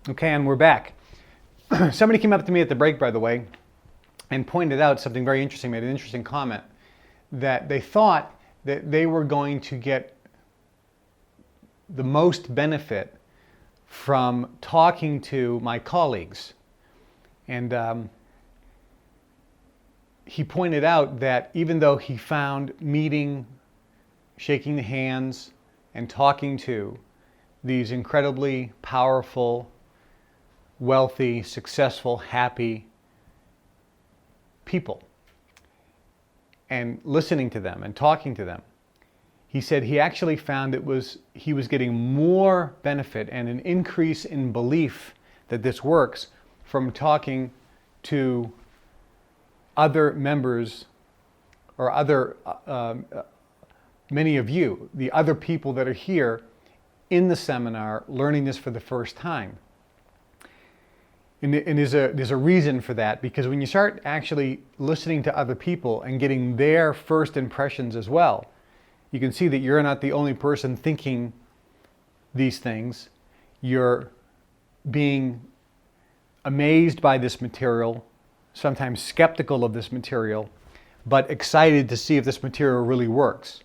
Okay, and we're back. Somebody came up to me at the break, by the way, and pointed out something very interesting, made an interesting comment, that they thought that they were going to get the most benefit from talking to my colleagues. And he pointed out that even though he found meeting, shaking the hands, and talking to these incredibly powerful, wealthy, successful, happy people, and listening to them and talking to them, he said he actually found he was getting more benefit and an increase in belief that this works from talking to other members or many of you, the other people that are here in the seminar learning this for the first time. And there's a reason for that, because when you start actually listening to other people and getting their first impressions as well, you can see that you're not the only person thinking these things. You're being amazed by this material, sometimes skeptical of this material, but excited to see if this material really works.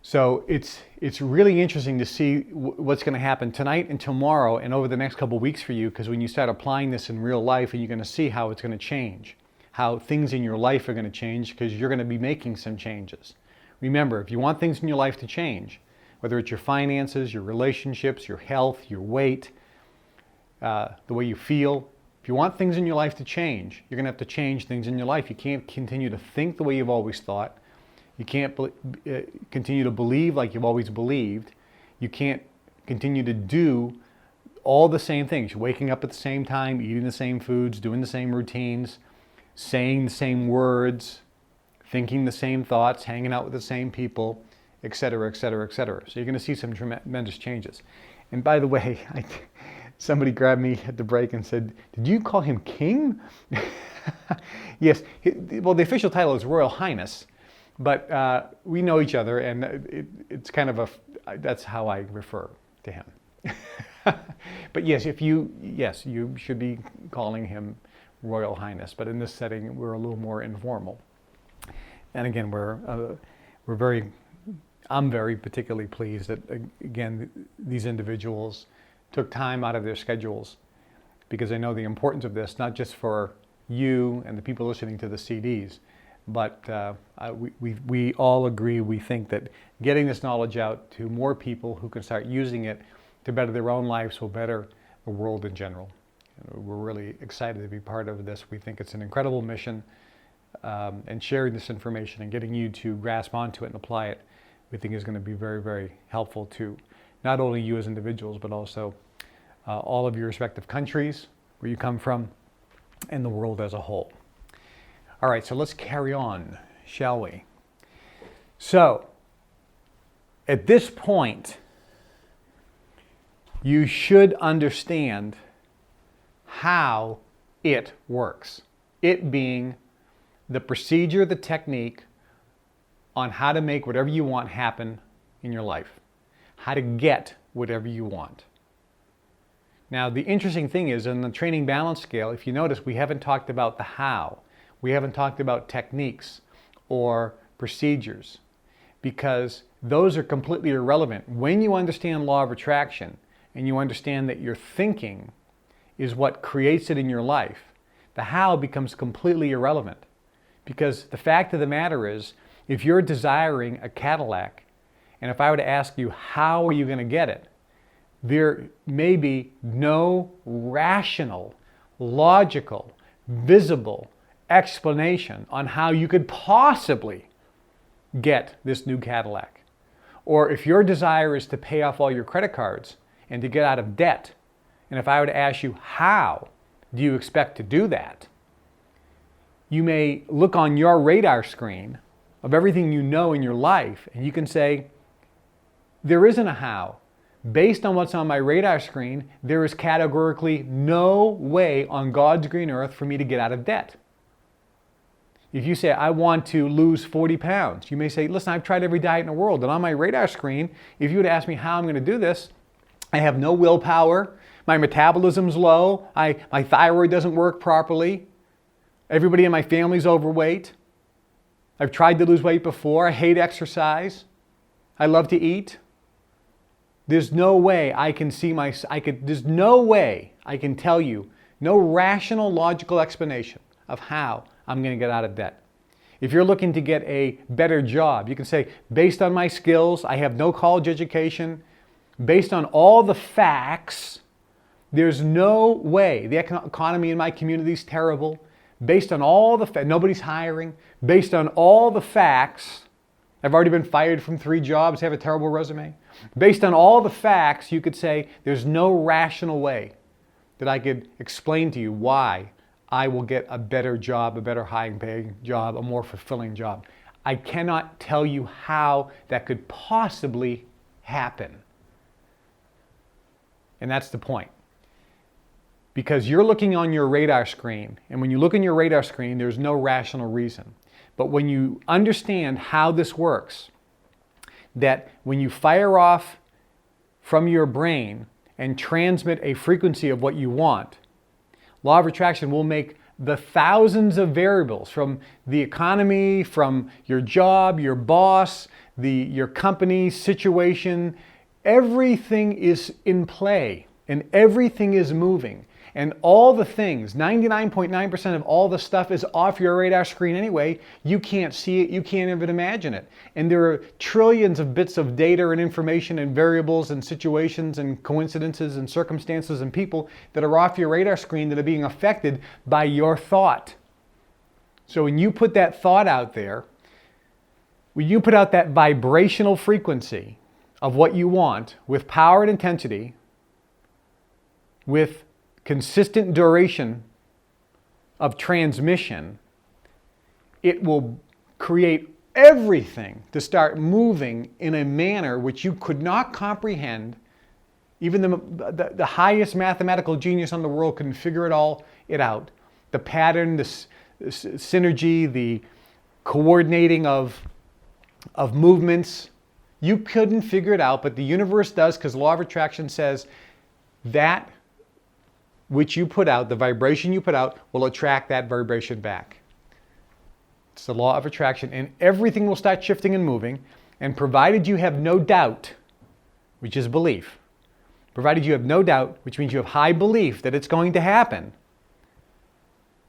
So it's really interesting to see what's going to happen tonight and tomorrow and over the next couple of weeks for you, because when you start applying this in real life, and you're going to see how it's going to change, how things in your life are going to change, because you're going to be making some changes. Remember, if you want things in your life to change, whether it's your finances, your relationships, your health, your weight, the way you feel, if you want things in your life to change, you're going to have to change things in your life. You can't continue to think the way you've always thought. You can't continue to believe like you've always believed. You can't continue to do all the same things. You're waking up at the same time, eating the same foods, doing the same routines, saying the same words, thinking the same thoughts, hanging out with the same people, etc., etc., etc. So you're going to see some tremendous changes. And by the way, somebody grabbed me at the break and said, "Did you call him King?" Yes. Well, the official title is Royal Highness. But we know each other, and it's kind of that's how I refer to him. But yes, you should be calling him Royal Highness. But in this setting, we're a little more informal. And again, I'm very particularly pleased that, again, these individuals took time out of their schedules, because I know the importance of this, not just for you and the people listening to the CDs, but we all agree, we think that getting this knowledge out to more people who can start using it to better their own lives will better the world in general. And we're really excited to be part of this. We think it's an incredible mission, and sharing this information and getting you to grasp onto it and apply it, we think is going to be very, very helpful to not only you as individuals, but also all of your respective countries, where you come from, and the world as a whole. All right, so let's carry on, shall we? So, at this point, you should understand how it works. It being the procedure, the technique on how to make whatever you want happen in your life. How to get whatever you want. Now, the interesting thing is, in the training balance scale, if you notice, we haven't talked about the how. We haven't talked about techniques or procedures, because those are completely irrelevant. When you understand law of attraction and you understand that your thinking is what creates it in your life, the how becomes completely irrelevant. Because the fact of the matter is, if you're desiring a Cadillac, and if I were to ask you, how are you going to get it? There may be no rational, logical, visible explanation on how you could possibly get this new Cadillac. Or if your desire is to pay off all your credit cards and to get out of debt, and if I were to ask you, how do you expect to do that? You may look on your radar screen of everything you know in your life, and you can say, there isn't a how. Based on what's on my radar screen, there is categorically no way on God's green earth for me to get out of debt. If you say, I want to lose 40 pounds, you may say, listen, I've tried every diet in the world. And on my radar screen, if you would ask me how I'm going to do this, I have no willpower. My metabolism's low. My thyroid doesn't work properly. Everybody in my family's overweight. I've tried to lose weight before. I hate exercise. I love to eat. There's no way I can there's no way I can tell you, no rational, logical explanation of how I'm going to get out of debt. If you're looking to get a better job, you can say, based on my skills, I have no college education, based on all the facts, there's no way. The economy in my community is terrible. Based on all the nobody's hiring. Based on all the facts, I've already been fired from 3 jobs, have a terrible resume. Based on all the facts, you could say there's no rational way that I could explain to you why I will get a better job, a better high-paying job, a more fulfilling job. I cannot tell you how that could possibly happen. And that's the point. Because you're looking on your radar screen, and when you look on your radar screen, there's no rational reason. But when you understand how this works, that when you fire off from your brain and transmit a frequency of what you want, law of attraction will make the thousands of variables from the economy, from your job, your boss, your company's situation, everything is in play and everything is moving. And all the things, 99.9% of all the stuff is off your radar screen anyway. You can't see it, you can't even imagine it. And there are trillions of bits of data and information and variables and situations and coincidences and circumstances and people that are off your radar screen that are being affected by your thought. So when you put that thought out there, when you put out that vibrational frequency of what you want with power and intensity, with consistent duration of transmission, it will create everything to start moving in a manner which you could not comprehend. Even the highest mathematical genius on the world couldn't figure it out. The pattern, the synergy, the coordinating of movements, you couldn't figure it out, but the universe does, because the law of attraction says that which you put out, the vibration you put out, will attract that vibration back. It's the law of attraction, and everything will start shifting and moving, and provided you have no doubt, which is belief, provided you have no doubt, which means you have high belief that it's going to happen,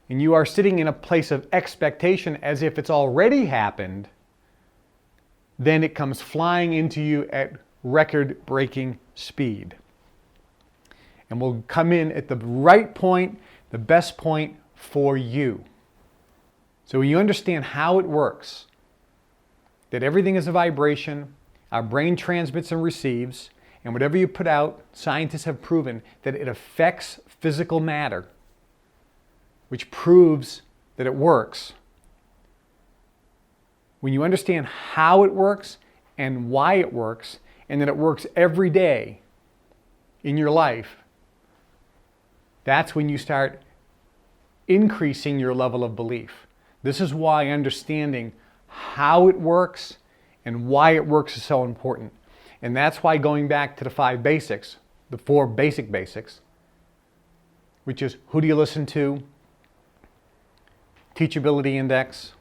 and you are sitting in a place of expectation as if it's already happened, then it comes flying into you at record-breaking speed. And will come in at the right point, the best point for you. So when you understand how it works, that everything is a vibration, our brain transmits and receives, and whatever you put out, scientists have proven that it affects physical matter, which proves that it works. When you understand how it works and why it works, and that it works every day in your life, that's when you start increasing your level of belief. This is why understanding how it works and why it works is so important. And that's why going back to the 5 basics, the 4 basics, which is who do you listen to, teachability index,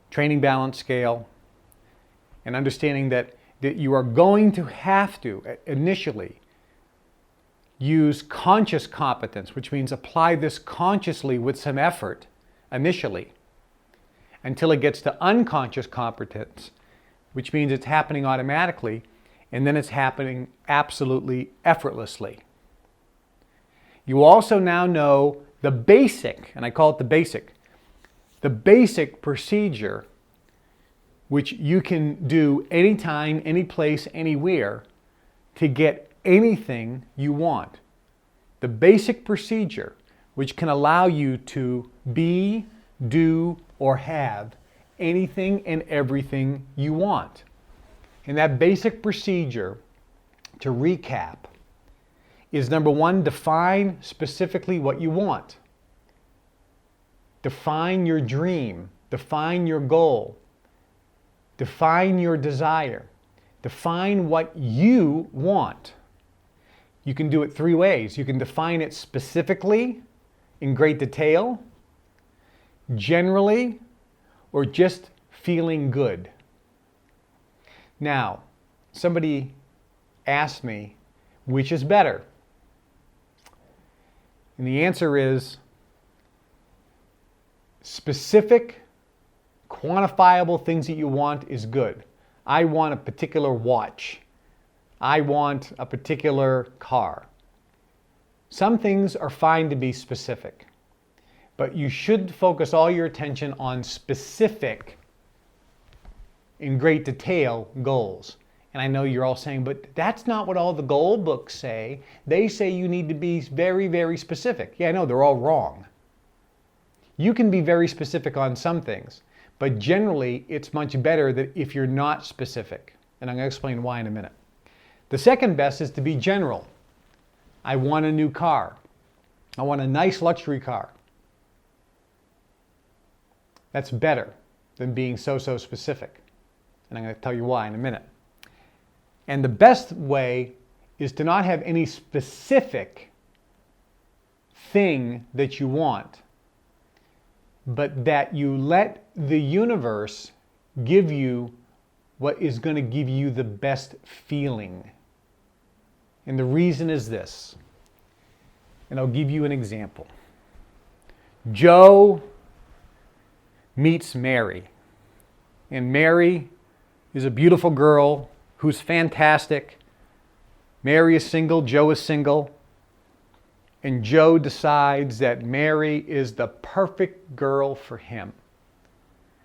training balance scale, and understanding that you are going to have to initially use conscious competence, which means apply this consciously with some effort initially, until it gets to unconscious competence, which means it's happening automatically, and then it's happening absolutely effortlessly. You also now know the basic, and I call it the basic procedure, which you can do anytime, any place, anywhere to get anything you want. The basic procedure which can allow you to be, do, or have anything and everything you want. And that basic procedure, to recap, is number 1, define specifically what you want. Define your dream. Define your goal. Define your desire. Define what you want. You can do it three ways. You can define it specifically, in great detail, generally, or just feeling good. Now, somebody asked me, which is better? And the answer is specific, quantifiable things that you want is good. I want a particular watch. I want a particular car. Some things are fine to be specific, but you should focus all your attention on specific, in great detail, goals. And I know you're all saying, but that's not what all the goal books say. They say you need to be very, very specific. Yeah, I know, they're all wrong. You can be very specific on some things, but generally it's much better that if you're not specific. And I'm going to explain why in a minute. The second best is to be general. I want a new car. I want a nice luxury car. That's better than being so specific. And I'm going to tell you why in a minute. And the best way is to not have any specific thing that you want, but that you let the universe give you what is going to give you the best feeling. And the reason is this, and I'll give you an example. Joe meets Mary, and Mary is a beautiful girl who's fantastic. Mary is single, Joe is single, and Joe decides that Mary is the perfect girl for him.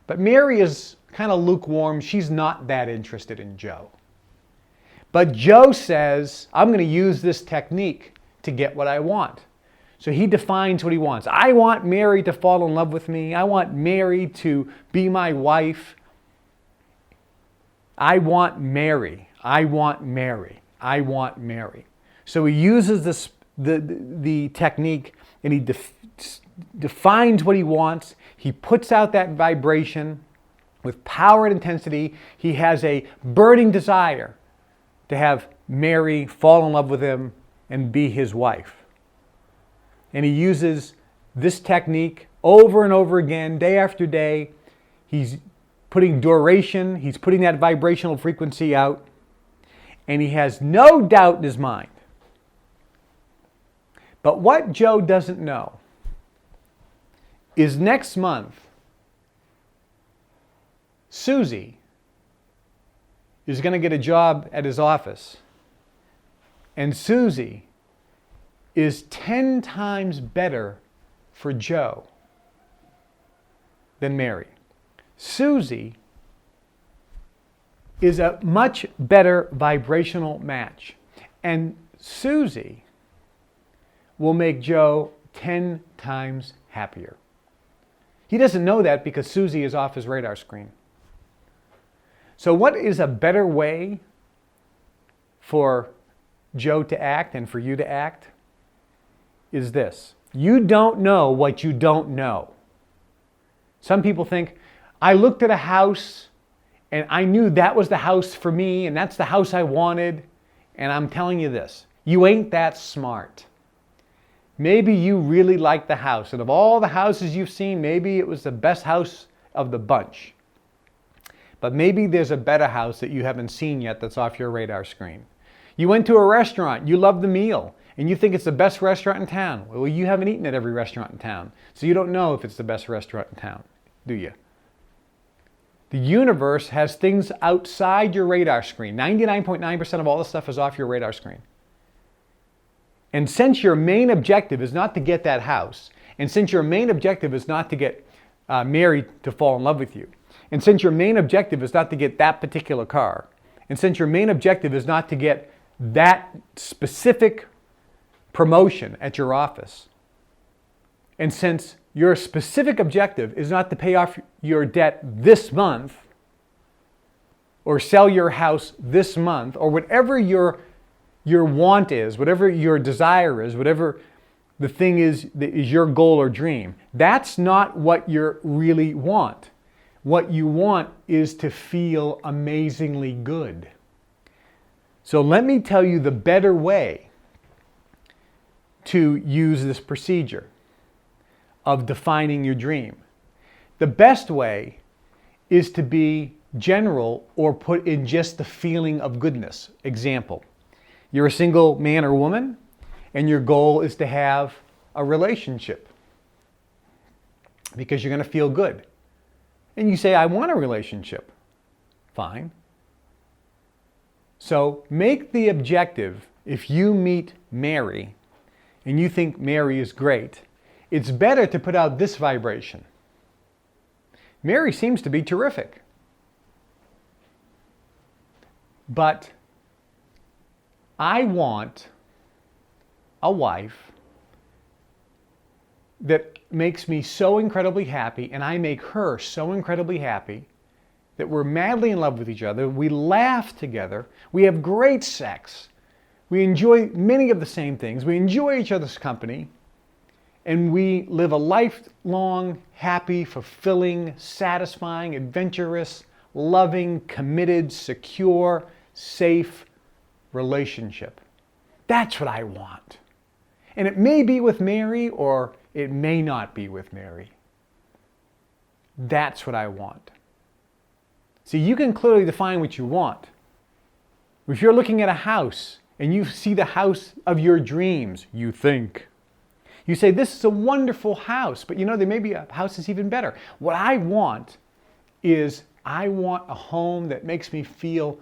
But Mary is kind of lukewarm. She's not that interested in Joe. But Joe says, I'm going to use this technique to get what I want. So he defines what he wants. I want Mary to fall in love with me. I want Mary to be my wife. I want Mary. I want Mary. I want Mary. So he uses the technique, and he defines what he wants. He puts out that vibration with power and intensity. He has a burning desire to have Mary fall in love with him and be his wife. And he uses this technique over and over again, day after day. He's putting duration, he's putting that vibrational frequency out, and he has no doubt in his mind. But what Joe doesn't know is next month, Susie is going to get a job at his office. And Susie is 10 times better for Joe than Mary. Susie is a much better vibrational match. And Susie will make Joe 10 times happier. He doesn't know that because Susie is off his radar screen. So what is a better way for Joe to act and for you to act is this. You don't know what you don't know. Some people think, I looked at a house and I knew that was the house for me and that's the house I wanted. And I'm telling you this, you ain't that smart. Maybe you really like the house, and of all the houses you've seen, maybe it was the best house of the bunch. But maybe there's a better house that you haven't seen yet that's off your radar screen. You went to a restaurant, you love the meal, and you think it's the best restaurant in town. Well, you haven't eaten at every restaurant in town, so you don't know if it's the best restaurant in town, do you? The universe has things outside your radar screen. 99.9% of all the stuff is off your radar screen. And since your main objective is not to get that house, and since your main objective is not to get Mary to fall in love with you, and since your main objective is not to get that particular car, and since your main objective is not to get that specific promotion at your office, and since your specific objective is not to pay off your debt this month, or sell your house this month, or whatever your want is, whatever your desire is, whatever the thing is that is your goal or dream, that's not what you really want. What you want is to feel amazingly good. So let me tell you the better way to use this procedure of defining your dream. The best way is to be general or put in just the feeling of goodness. Example, you're a single man or woman and your goal is to have a relationship because you're going to feel good. And you say, I want a relationship. Fine. So make the objective, if you meet Mary and you think Mary is great, it's better to put out this vibration. Mary seems to be terrific. But I want a wife that makes me so incredibly happy, and I make her so incredibly happy that we're madly in love with each other, we laugh together, we have great sex, we enjoy many of the same things, we enjoy each other's company, and we live a lifelong, happy, fulfilling, satisfying, adventurous, loving, committed, secure, safe relationship. That's what I want. And it may be with Mary or it may not be with Mary. That's what I want. See, you can clearly define what you want. If you're looking at a house and you see the house of your dreams, you think. You say, this is a wonderful house, but there may be a house that's even better. What I want is I want a home that makes me feel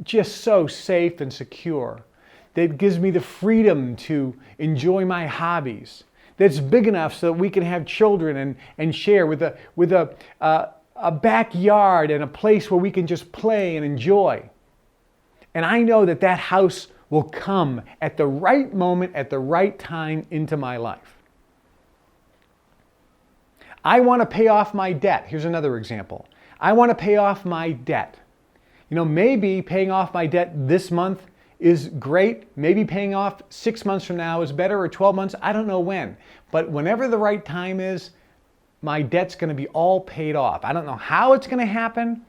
just so safe and secure, that gives me the freedom to enjoy my hobbies, that's big enough so that we can have children and share with a backyard and a place where we can just play and enjoy. And I know that that house will come at the right moment, at the right time into my life. I want to pay off my debt. Here's another example. I want to pay off my debt. Maybe paying off my debt this month is great. Maybe paying off 6 months from now is better, or 12 months. I don't know when. But whenever the right time is, my debt's going to be all paid off. I don't know how it's going to happen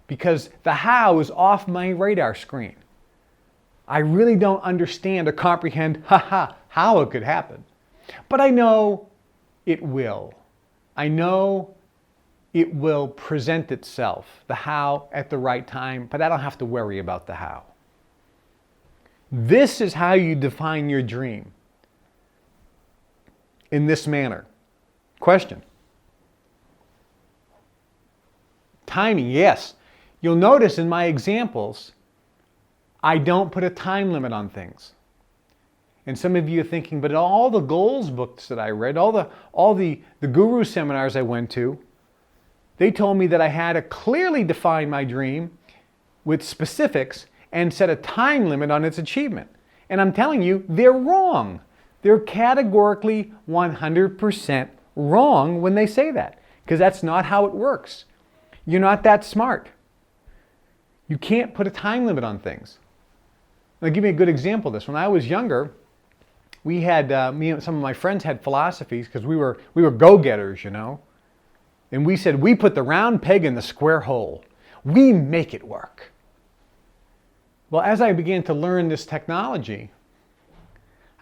because the how is off my radar screen. I really don't understand or comprehend how it could happen. But I know it will. I know it will present itself, the how, at the right time, but I don't have to worry about the how. This is how you define your dream. In this manner. Question. Timing, yes. You'll notice in my examples, I don't put a time limit on things. And some of you are thinking, but all the goals books that I read, all the guru seminars I went to, they told me that I had to clearly define my dream with specifics and set a time limit on its achievement. And I'm telling you, they're wrong. They're categorically 100% wrong when they say that, because that's not how it works. You're not that smart. You can't put a time limit on things. I'll give you a good example of this. When I was younger, we had, me and some of my friends had philosophies because we were go-getters, And we said, we put the round peg in the square hole. We make it work. Well, as I began to learn this technology,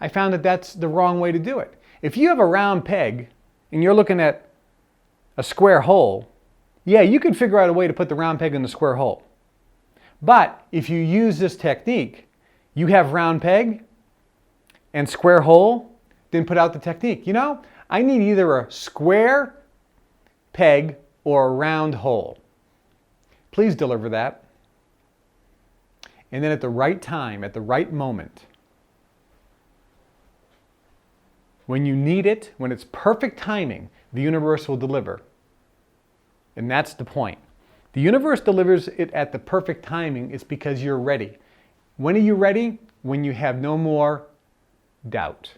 I found that that's the wrong way to do it. If you have a round peg and you're looking at a square hole, yeah, you can figure out a way to put the round peg in the square hole. But if you use this technique, you have round peg and square hole, then put out the technique. I need either a square peg or a round hole. Please deliver that. And then at the right time, at the right moment, when you need it, when it's perfect timing, the universe will deliver. And that's the point. The universe delivers it at the perfect timing. It's because you're ready. When are you ready? When you have no more doubt.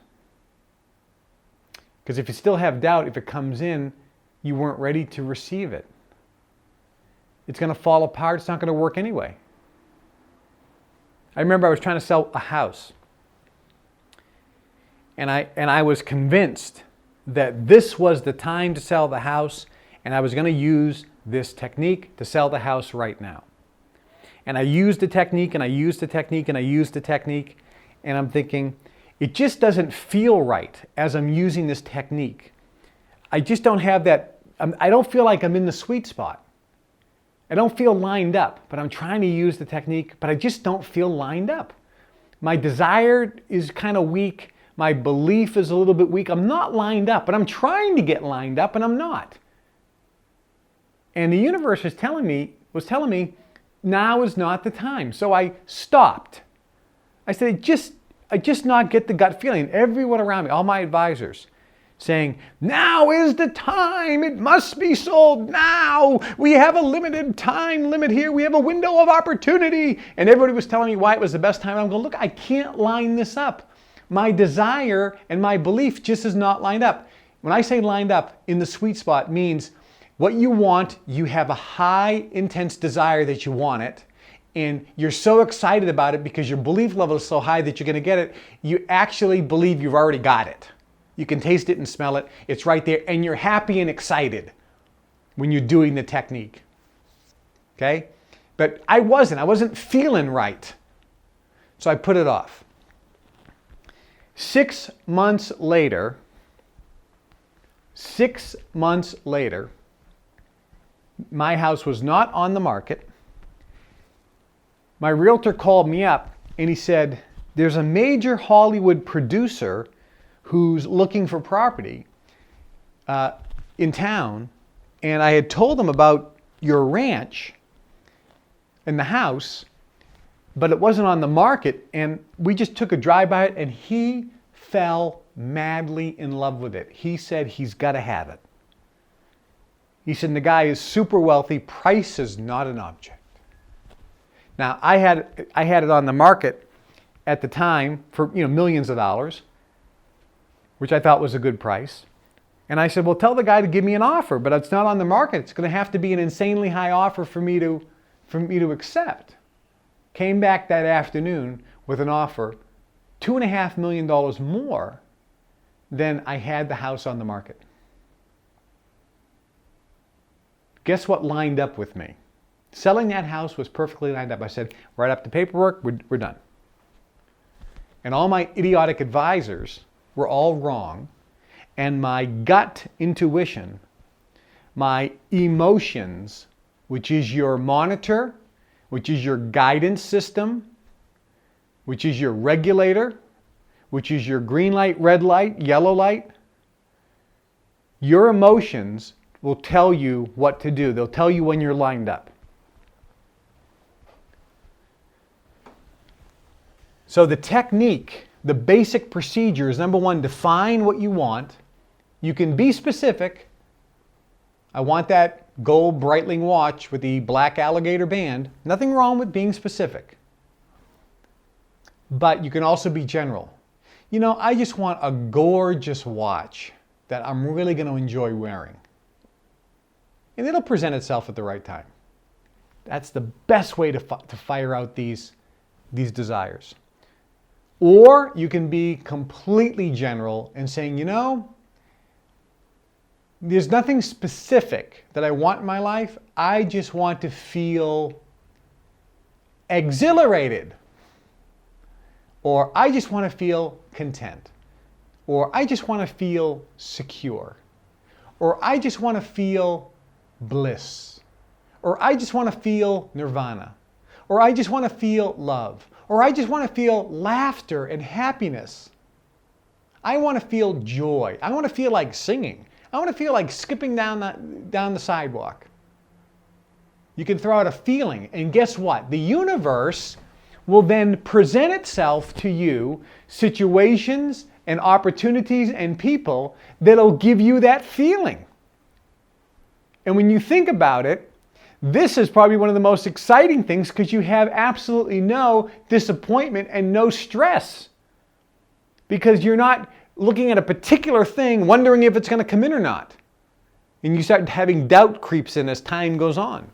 Because if you still have doubt, if it comes in, you weren't ready to receive it. It's going to fall apart. It's not going to work anyway. I remember I was trying to sell a house. And I was convinced that this was the time to sell the house, and I was going to use this technique to sell the house right now. And I used the technique and I used the technique and I used the technique. And I'm thinking, it just doesn't feel right as I'm using this technique. I just don't have that, I don't feel like I'm in the sweet spot. I don't feel lined up, but I'm trying to use the technique, but I just don't feel lined up. My desire is kind of weak. My belief is a little bit weak. I'm not lined up, but I'm trying to get lined up and I'm not. And the universe was telling me, now is not the time. So I stopped. I said, I just not get the gut feeling. Everyone around me, all my advisors, saying, now is the time. It must be sold now. We have a limited time limit here. We have a window of opportunity. And everybody was telling me why it was the best time. I'm going, look, I can't line this up. My desire and my belief just is not lined up. When I say lined up, in the sweet spot means what you want, you have a high, intense desire that you want it. And you're so excited about it because your belief level is so high that you're going to get it. You actually believe you've already got it. You can taste it and smell it. It's right there. And you're happy and excited when you're doing the technique. Okay? But I wasn't feeling right. So I put it off. 6 months later, my house was not on the market. My realtor called me up and he said, there's a major Hollywood producer who's looking for property in town, and I had told him about your ranch and the house, but it wasn't on the market, and we just took a drive by it, and he fell madly in love with it. He said he's got to have it. He said the guy is super wealthy. Price is not an object. Now, I had it on the market at the time for millions of dollars, which I thought was a good price. And I said, well, tell the guy to give me an offer, but it's not on the market. It's going to have to be an insanely high offer for me to accept. Came back that afternoon with an offer $2.5 million more than I had the house on the market. Guess what lined up with me? Selling that house was perfectly lined up. I said, write up the paperwork, we're done. And all my idiotic advisors were all wrong, and my gut intuition, my emotions, which is your monitor, which is your guidance system, which is your regulator, which is your green light, red light, yellow light, your emotions will tell you what to do. They'll tell you when you're lined up. So the technique, the basic procedure is, number one, define what you want. You can be specific. I want that gold Breitling watch with the black alligator band. Nothing wrong with being specific. But you can also be general. I just want a gorgeous watch that I'm really going to enjoy wearing. And it'll present itself at the right time. That's the best way to fire out these desires. Or you can be completely general and saying, there's nothing specific that I want in my life. I just want to feel exhilarated. Or I just want to feel content. Or I just want to feel secure. Or I just want to feel bliss. Or I just want to feel nirvana. Or I just want to feel love. Or I just want to feel laughter and happiness. I want to feel joy. I want to feel like singing. I want to feel like skipping down the sidewalk. You can throw out a feeling, and guess what? The universe will then present itself to you, situations and opportunities and people that'll give you that feeling. And when you think about it, this is probably one of the most exciting things because you have absolutely no disappointment and no stress. Because you're not looking at a particular thing, wondering if it's going to come in or not. And you start having doubt creeps in as time goes on.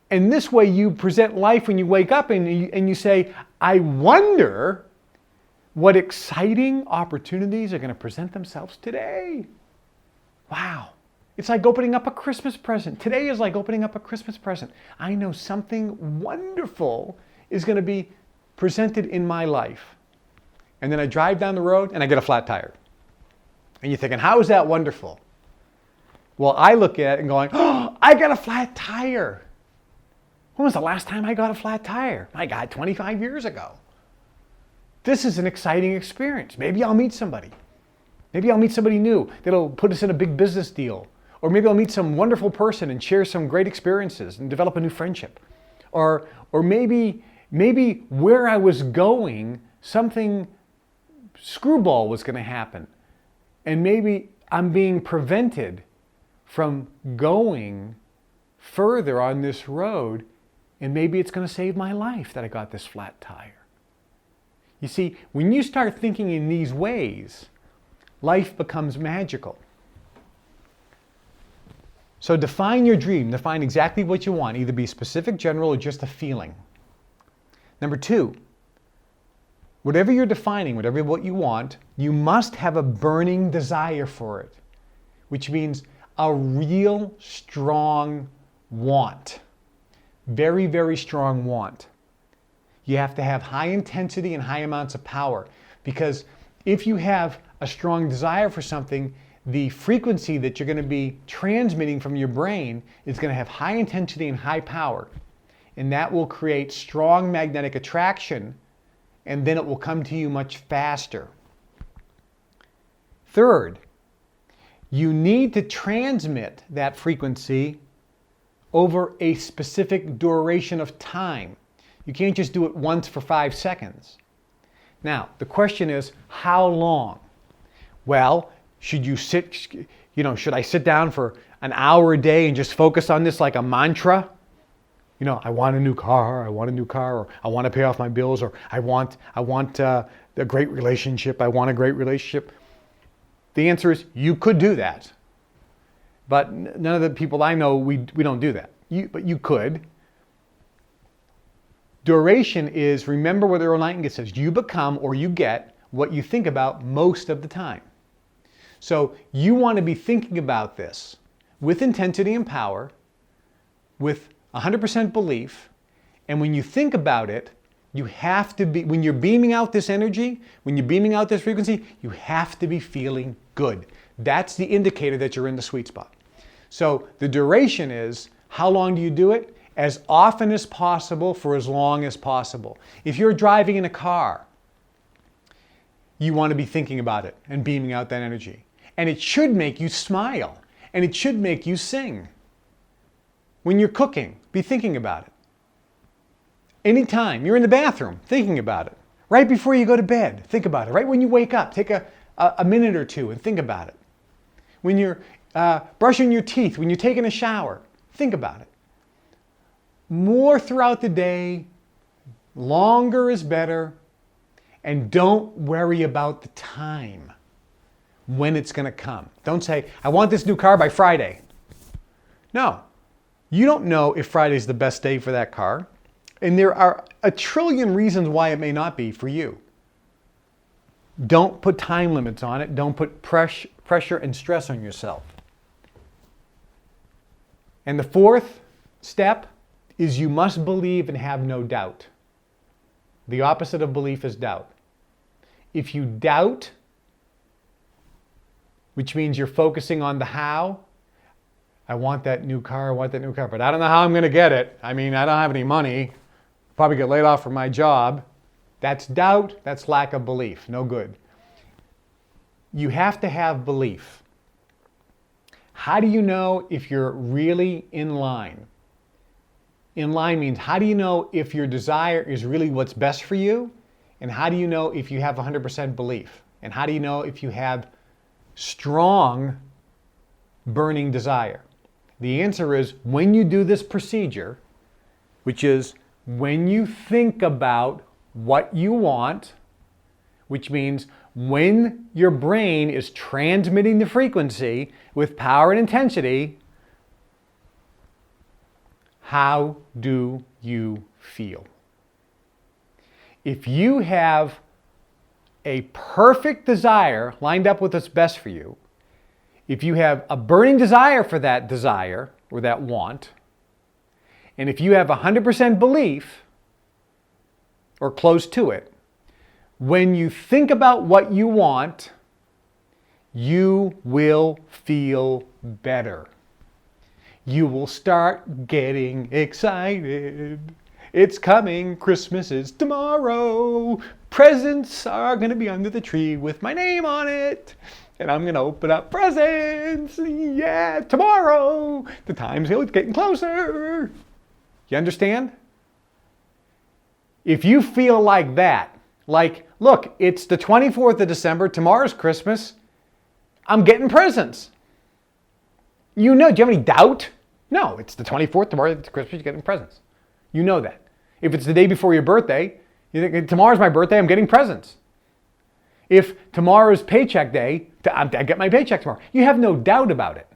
And this way you present life when you wake up and you say, I wonder what exciting opportunities are going to present themselves today. Wow. It's like opening up a Christmas present. Today is like opening up a Christmas present. I know something wonderful is going to be presented in my life. And then I drive down the road and I get a flat tire. And you're thinking, how is that wonderful? Well, I look at it and going, oh, I got a flat tire. When was the last time I got a flat tire? My God, 25 years ago. This is an exciting experience. Maybe I'll meet somebody. Maybe I'll meet somebody new that'll put us in a big business deal. Or maybe I'll meet some wonderful person and share some great experiences and develop a new friendship. Or maybe where I was going, something screwball was going to happen. And maybe I'm being prevented from going further on this road, and maybe it's going to save my life that I got this flat tire. You see, when you start thinking in these ways, life becomes magical. So define your dream. Define exactly what you want. Either be specific, general, or just a feeling. Number 2, whatever you're defining, whatever what you want, you must have a burning desire for it, which means a real strong want. Very, very strong want. You have to have high intensity and high amounts of power, because if you have a strong desire for something, the frequency that you're going to be transmitting from your brain is going to have high intensity and high power. And that will create strong magnetic attraction, and then it will come to you much faster. Third, you need to transmit that frequency over a specific duration of time. You can't just do it once for 5 seconds. Now, the question is, how long? Well, should I sit down for an hour a day and just focus on this like a mantra? I want a new car, or I want to pay off my bills, or I want a great relationship, I want a great relationship. The answer is, you could do that. But none of the people I know, we don't do that. But you could. Duration is, remember what Earl Nightingale says, you become or you get what you think about most of the time. So you want to be thinking about this with intensity and power, with 100% belief, and when you think about it, you have to be, when you're beaming out this energy, when you're beaming out this frequency, you have to be feeling good. That's the indicator that you're in the sweet spot. So the duration is, how long do you do it? As often as possible for as long as possible. If you're driving in a car, you want to be thinking about it and beaming out that energy. And it should make you smile, and it should make you sing. When you're cooking, be thinking about it. Anytime you're in the bathroom, thinking about it. Right before you go to bed, think about it. Right when you wake up, take a minute or two and think about it. When you're brushing your teeth, when you're taking a shower, think about it. More throughout the day, longer is better, and don't worry about the time when it's going to come. Don't say, I want this new car by Friday. No, you don't know if Friday's the best day for that car, and there are a trillion reasons why it may not be for you. Don't put time limits on it. Don't put pressure and stress on yourself. And the fourth step is you must believe and have no doubt. The opposite of belief is doubt. If you doubt, which means you're focusing on the how, I want that new car, but I don't know how I'm going to get it. I don't have any money. Probably get laid off from my job. That's doubt, that's lack of belief, no good. You have to have belief. How do you know if you're really in line? In line means, how do you know if your desire is really what's best for you? And how do you know if you have 100% belief? And how do you know if you have strong burning desire? The answer is, when you do this procedure, which is when you think about what you want, which means when your brain is transmitting the frequency with power and intensity, how do you feel? If you have a perfect desire lined up with what's best for you, if you have a burning desire for that desire or that want, and if you have 100% belief or close to it, when you think about what you want, you will feel better. You will start getting excited. It's coming. Christmas is tomorrow. Presents are going to be under the tree with my name on it. And I'm going to open up presents. Yeah, tomorrow. The time's getting closer. You understand? If you feel like that, like, look, it's the 24th of December. Tomorrow's Christmas. I'm getting presents. You know, do you have any doubt? No, it's the 24th, tomorrow it's Christmas, you're getting presents. You know that. If it's the day before your birthday, you think, tomorrow's my birthday, I'm getting presents. If tomorrow's paycheck day, I get my paycheck tomorrow. You have no doubt about it.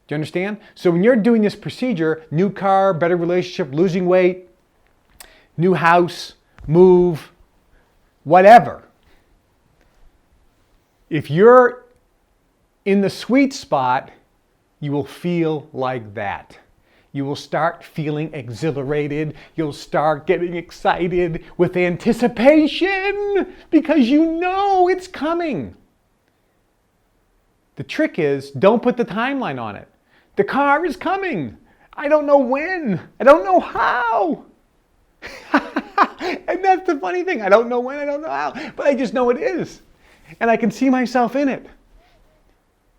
Do you understand? So when you're doing this procedure, new car, better relationship, losing weight, new house, move, whatever, if you're in the sweet spot, you will feel like that. You will start feeling exhilarated. You'll start getting excited with anticipation because you know it's coming. The trick is, don't put the timeline on it. The car is coming. I don't know when. I don't know how. And that's the funny thing. I don't know when, I don't know how, but I just know it is. And I can see myself in it.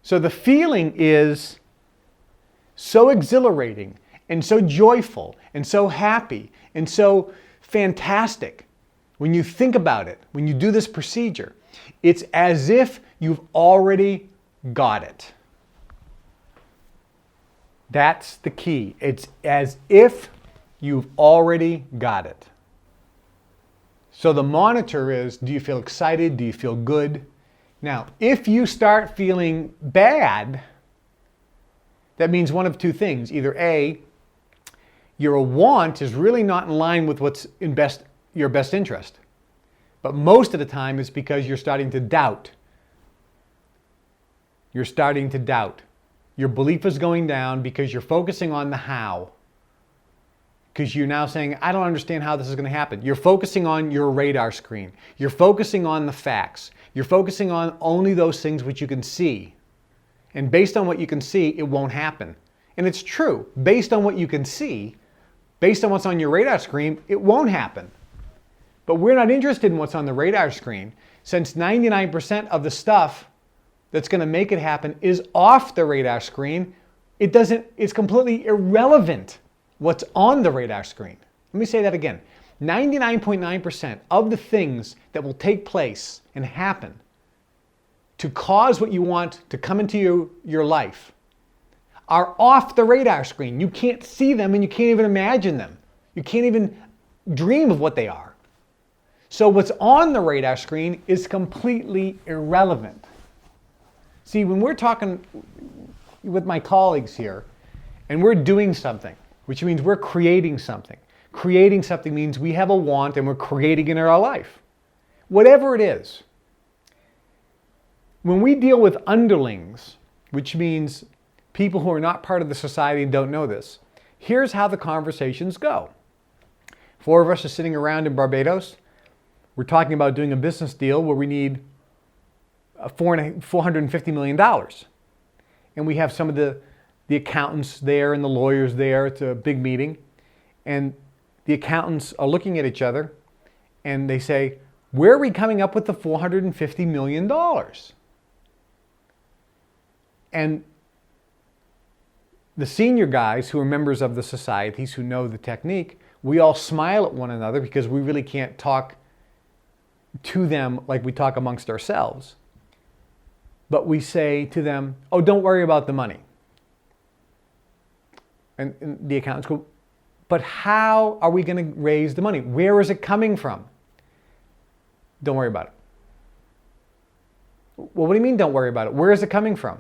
So the feeling is so exhilarating and so joyful and so happy and so fantastic when you think about it, when you do this procedure. It's as if you've already got it. That's the key. It's as if you've already got it. So the monitor is, do you feel excited? Do you feel good? Now, if you start feeling bad, that means one of two things. Either A, your want is really not in line with what's in your best interest. But most of the time it's because you're starting to doubt. You're starting to doubt. Your belief is going down because you're focusing on the how. Because you're now saying, I don't understand how this is going to happen. You're focusing on your radar screen. You're focusing on the facts. You're focusing on only those things which you can see. And based on what you can see, it won't happen. And it's true. Based on what you can see, based on what's on your radar screen, it won't happen. But we're not interested in what's on the radar screen, since 99% of the stuff that's going to make it happen is off the radar screen. It's completely irrelevant what's on the radar screen. Let me say that again. 99.9% of the things that will take place and happen to cause what you want to come into your life are off the radar screen. You can't see them and you can't even imagine them. You can't even dream of what they are. So what's on the radar screen is completely irrelevant. See, when we're talking with my colleagues here and we're doing something, which means we're creating something. Creating something means we have a want and we're creating it in our life. Whatever it is. When we deal with underlings, which means people who are not part of the society and don't know this, here's how the conversations go. 4 of us are sitting around in Barbados. We're talking about doing a business deal where we need $450 million. And we have some of the accountants there and the lawyers there. It's a big meeting. And the accountants are looking at each other and they say, where are we coming up with the $450 million? And the senior guys who are members of the societies who know the technique, we all smile at one another because we really can't talk to them like we talk amongst ourselves. But we say to them, oh, don't worry about the money. And the accountants go, but how are we going to raise the money? Where is it coming from? Don't worry about it. Well, what do you mean don't worry about it? Where is it coming from?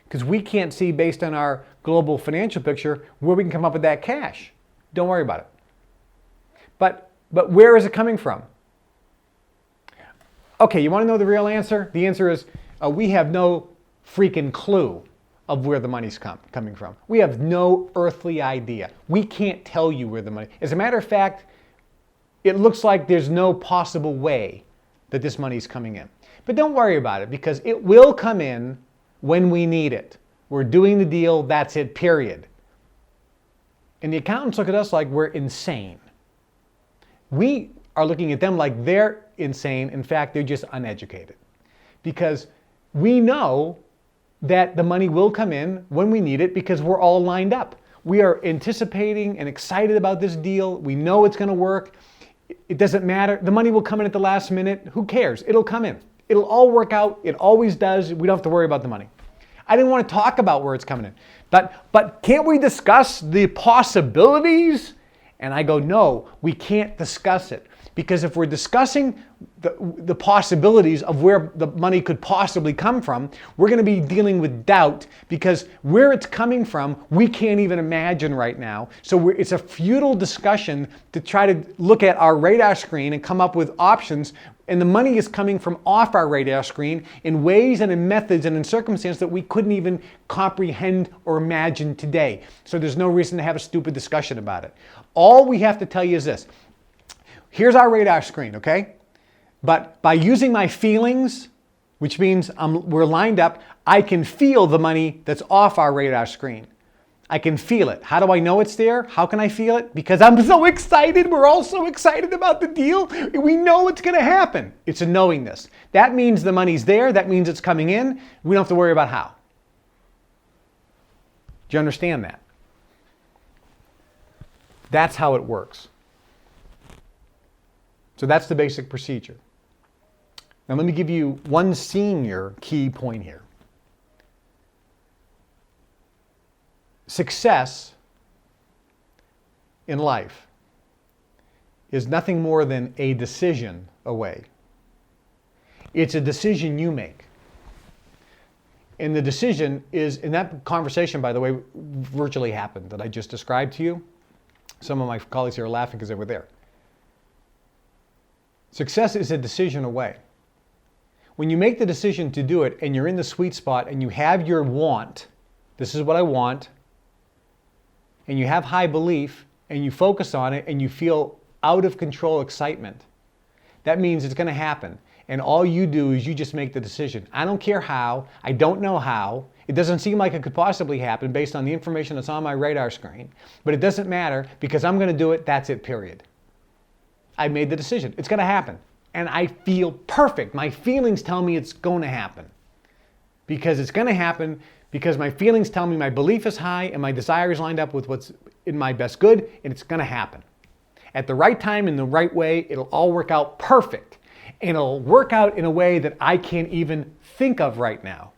Because we can't see based on our global financial picture where we can come up with that cash. Don't worry about it. But where is it coming from? Okay, you want to know the real answer? The answer is we have no freaking clue of where the money's coming from. We have no earthly idea. We can't tell you where the money. As a matter of fact, it looks like there's no possible way that this money's coming in. But don't worry about it, because it will come in when we need it. We're doing the deal, that's it, period. And the accountants look at us like we're insane. We are looking at them like they're insane. In fact, they're just uneducated. Because we know that the money will come in when we need it, because we're all lined up. We are anticipating and excited about this deal. We know it's going to work. It doesn't matter. The money will come in at the last minute. Who cares? It'll come in. It'll all work out. It always does. We don't have to worry about the money. I didn't want to talk about where it's coming in. But can't we discuss the possibilities? And I go, no, we can't discuss it. Because if we're discussing the possibilities of where the money could possibly come from, we're going to be dealing with doubt, because where it's coming from, we can't even imagine right now. So it's a futile discussion to try to look at our radar screen and come up with options. And the money is coming from off our radar screen in ways and in methods and in circumstances that we couldn't even comprehend or imagine today. So there's no reason to have a stupid discussion about it. All we have to tell you is this. Here's our radar screen, okay? But by using my feelings, which means we're lined up, I can feel the money that's off our radar screen. I can feel it. How do I know it's there? How can I feel it? Because I'm so excited. We're all so excited about the deal. We know it's going to happen. It's a knowingness. That means the money's there. That means it's coming in. We don't have to worry about how. Do you understand that? That's how it works. So that's the basic procedure. Now let me give you one senior key point here. Success in life is nothing more than a decision away. It's a decision you make. And the decision is, in that conversation, by the way, virtually happened that I just described to you. Some of my colleagues here are laughing because they were there. Success is a decision away. When you make the decision to do it and you're in the sweet spot and you have your want, this is what I want, and you have high belief and you focus on it and you feel out of control excitement, that means it's going to happen. And all you do is you just make the decision. I don't care how. I don't know how. It doesn't seem like it could possibly happen based on the information that's on my radar screen. But it doesn't matter, because I'm going to do it. That's it, period. I made the decision. It's going to happen. And I feel perfect. My feelings tell me it's going to happen. Because it's going to happen, because my feelings tell me my belief is high and my desire is lined up with what's in my best good, and it's going to happen. At the right time, in the right way, it'll all work out perfect. And it'll work out in a way that I can't even think of right now.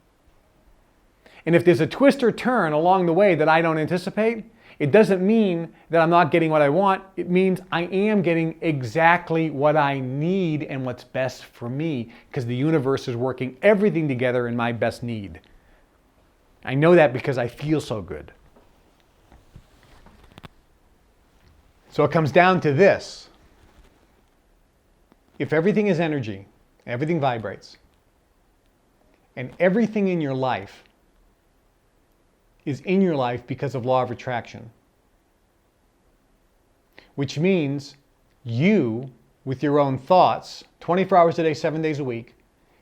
And if there's a twist or turn along the way that I don't anticipate, it doesn't mean that I'm not getting what I want. It means I am getting exactly what I need and what's best for me, because the universe is working everything together in my best need. I know that because I feel so good. So it comes down to this. If everything is energy, everything vibrates, and everything in your life is in your life because of law of attraction, which means you, with your own thoughts, 24 hours a day, 7 days a week,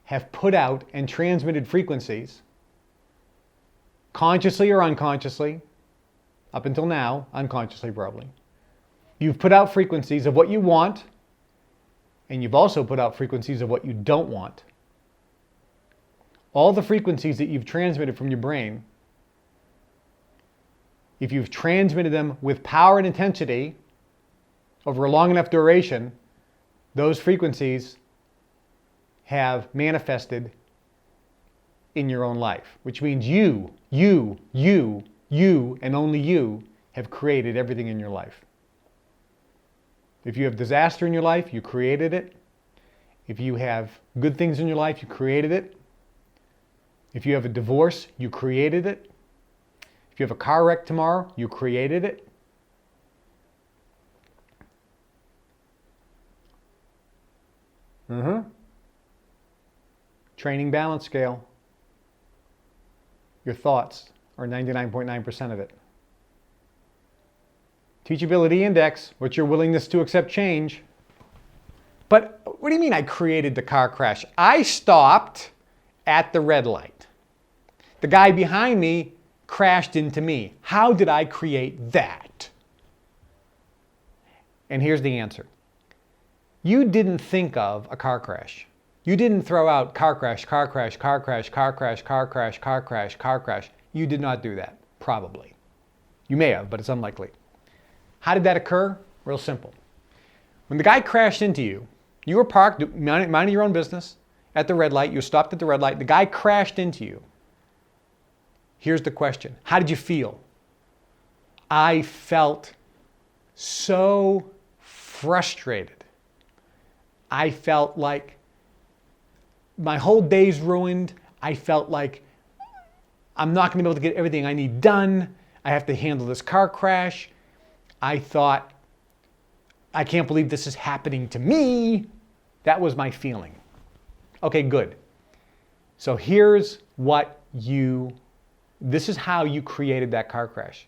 have put out and transmitted frequencies, consciously or unconsciously, up until now, unconsciously probably. You've put out frequencies of what you want, and you've also put out frequencies of what you don't want. All the frequencies that you've transmitted from your brain, if you've transmitted them with power and intensity over a long enough duration, those frequencies have manifested in your own life, which means you, and only you have created everything in your life. If you have disaster in your life, you created it. If you have good things in your life, you created it. If you have a divorce, you created it. If you have a car wreck tomorrow, you created it. Training balance scale. Your thoughts are 99.9% of it. Teachability index, what's your willingness to accept change? But what do you mean I created the car crash? I stopped at the red light. The guy behind me crashed into me. How did I create that? And here's the answer. You didn't think of a car crash. You didn't throw out car crash, car crash, car crash, car crash, car crash, car crash, car crash. You did not do that, probably. You may have, but it's unlikely. How did that occur? Real simple. When the guy crashed into you, you were parked, minding your own business, at the red light. You stopped at the red light. The guy crashed into you. Here's the question. How did you feel? I felt so frustrated. I felt like my whole day's ruined. I felt like I'm not going to be able to get everything I need done. I have to handle this car crash. I thought, I can't believe this is happening to me. That was my feeling. Okay, good. So here's this is how you created that car crash.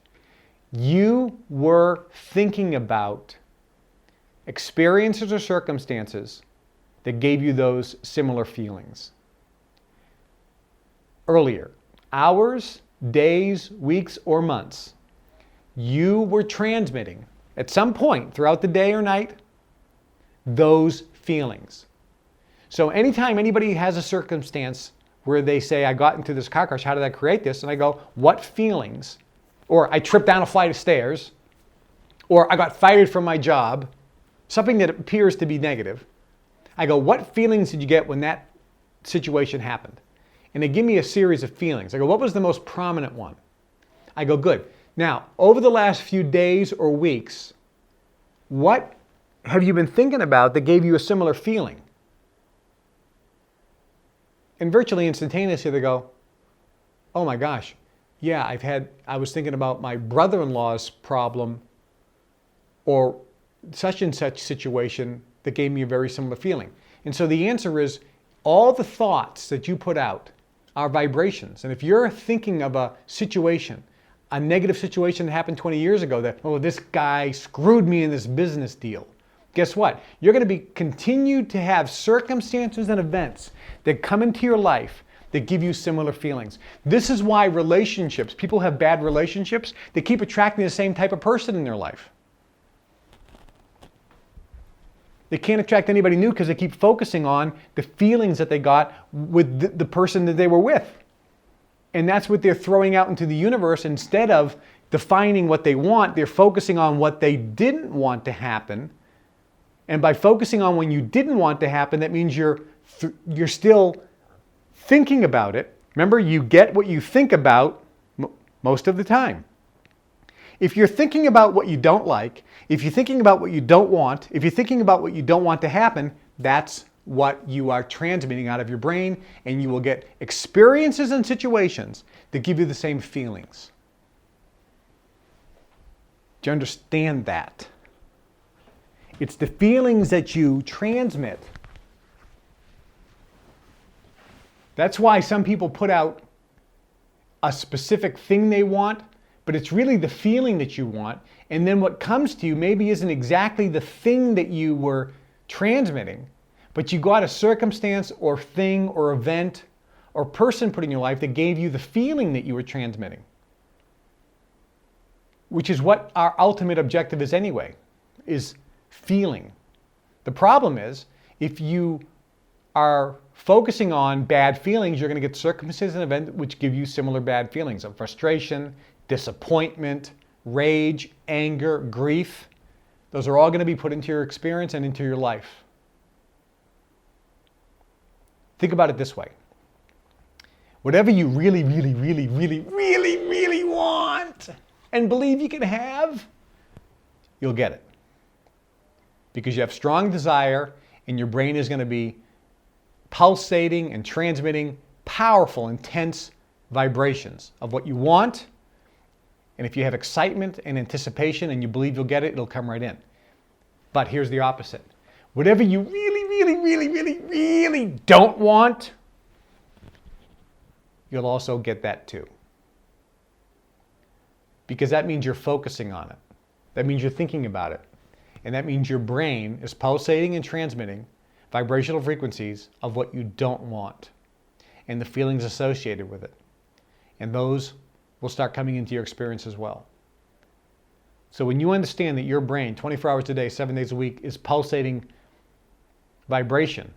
You were thinking about experiences or circumstances that gave you those similar feelings. Earlier, hours, days, weeks, or months, you were transmitting at some point throughout the day or night those feelings. So anytime anybody has a circumstance where they say, I got into this car crash, how did I create this? And I go, what feelings? Or I tripped down a flight of stairs, or I got fired from my job, something that appears to be negative. I go, what feelings did you get when that situation happened? And they give me a series of feelings. I go, what was the most prominent one? I go, good. Now, over the last few days or weeks, what have you been thinking about that gave you a similar feeling? And virtually instantaneously they go, oh my gosh, yeah, I was thinking about my brother-in-law's problem or such and such situation that gave me a very similar feeling. And so the answer is all the thoughts that you put out are vibrations. And if you're thinking of a situation, a negative situation that happened 20 years ago that, oh, this guy screwed me in this business deal. Guess what? You're going to continue to have circumstances and events that come into your life that give you similar feelings. This is why relationships, people have bad relationships, they keep attracting the same type of person in their life. They can't attract anybody new because they keep focusing on the feelings that they got with the person that they were with. And that's what they're throwing out into the universe. Instead of defining what they want, they're focusing on what they didn't want to happen. And by focusing on when you didn't want to happen, that means you're still thinking about it. Remember, you get what you think about most of the time. If you're thinking about what you don't like, if you're thinking about what you don't want, if you're thinking about what you don't want to happen, that's what you are transmitting out of your brain, and you will get experiences and situations that give you the same feelings. Do you understand that? It's the feelings that you transmit. That's why some people put out a specific thing they want, but it's really the feeling that you want. And then what comes to you maybe isn't exactly the thing that you were transmitting, but you got a circumstance or thing or event or person put in your life that gave you the feeling that you were transmitting, which is what our ultimate objective is anyway, is feeling. The problem is, if you are focusing on bad feelings, you're going to get circumstances and events which give you similar bad feelings of frustration, disappointment, rage, anger, grief. Those are all going to be put into your experience and into your life. Think about it this way. Whatever you really, really, really, really, really, really want and believe you can have, you'll get it. Because you have strong desire and your brain is going to be pulsating and transmitting powerful, intense vibrations of what you want. And if you have excitement and anticipation and you believe you'll get it, it'll come right in. But here's the opposite. Whatever you really, really, really, really, really don't want, you'll also get that too. because that means you're focusing on it. That means you're thinking about it. And that means your brain is pulsating and transmitting vibrational frequencies of what you don't want and the feelings associated with it. And those will start coming into your experience as well. So when you understand that your brain, 24 hours a day, 7 days a week, is pulsating vibration,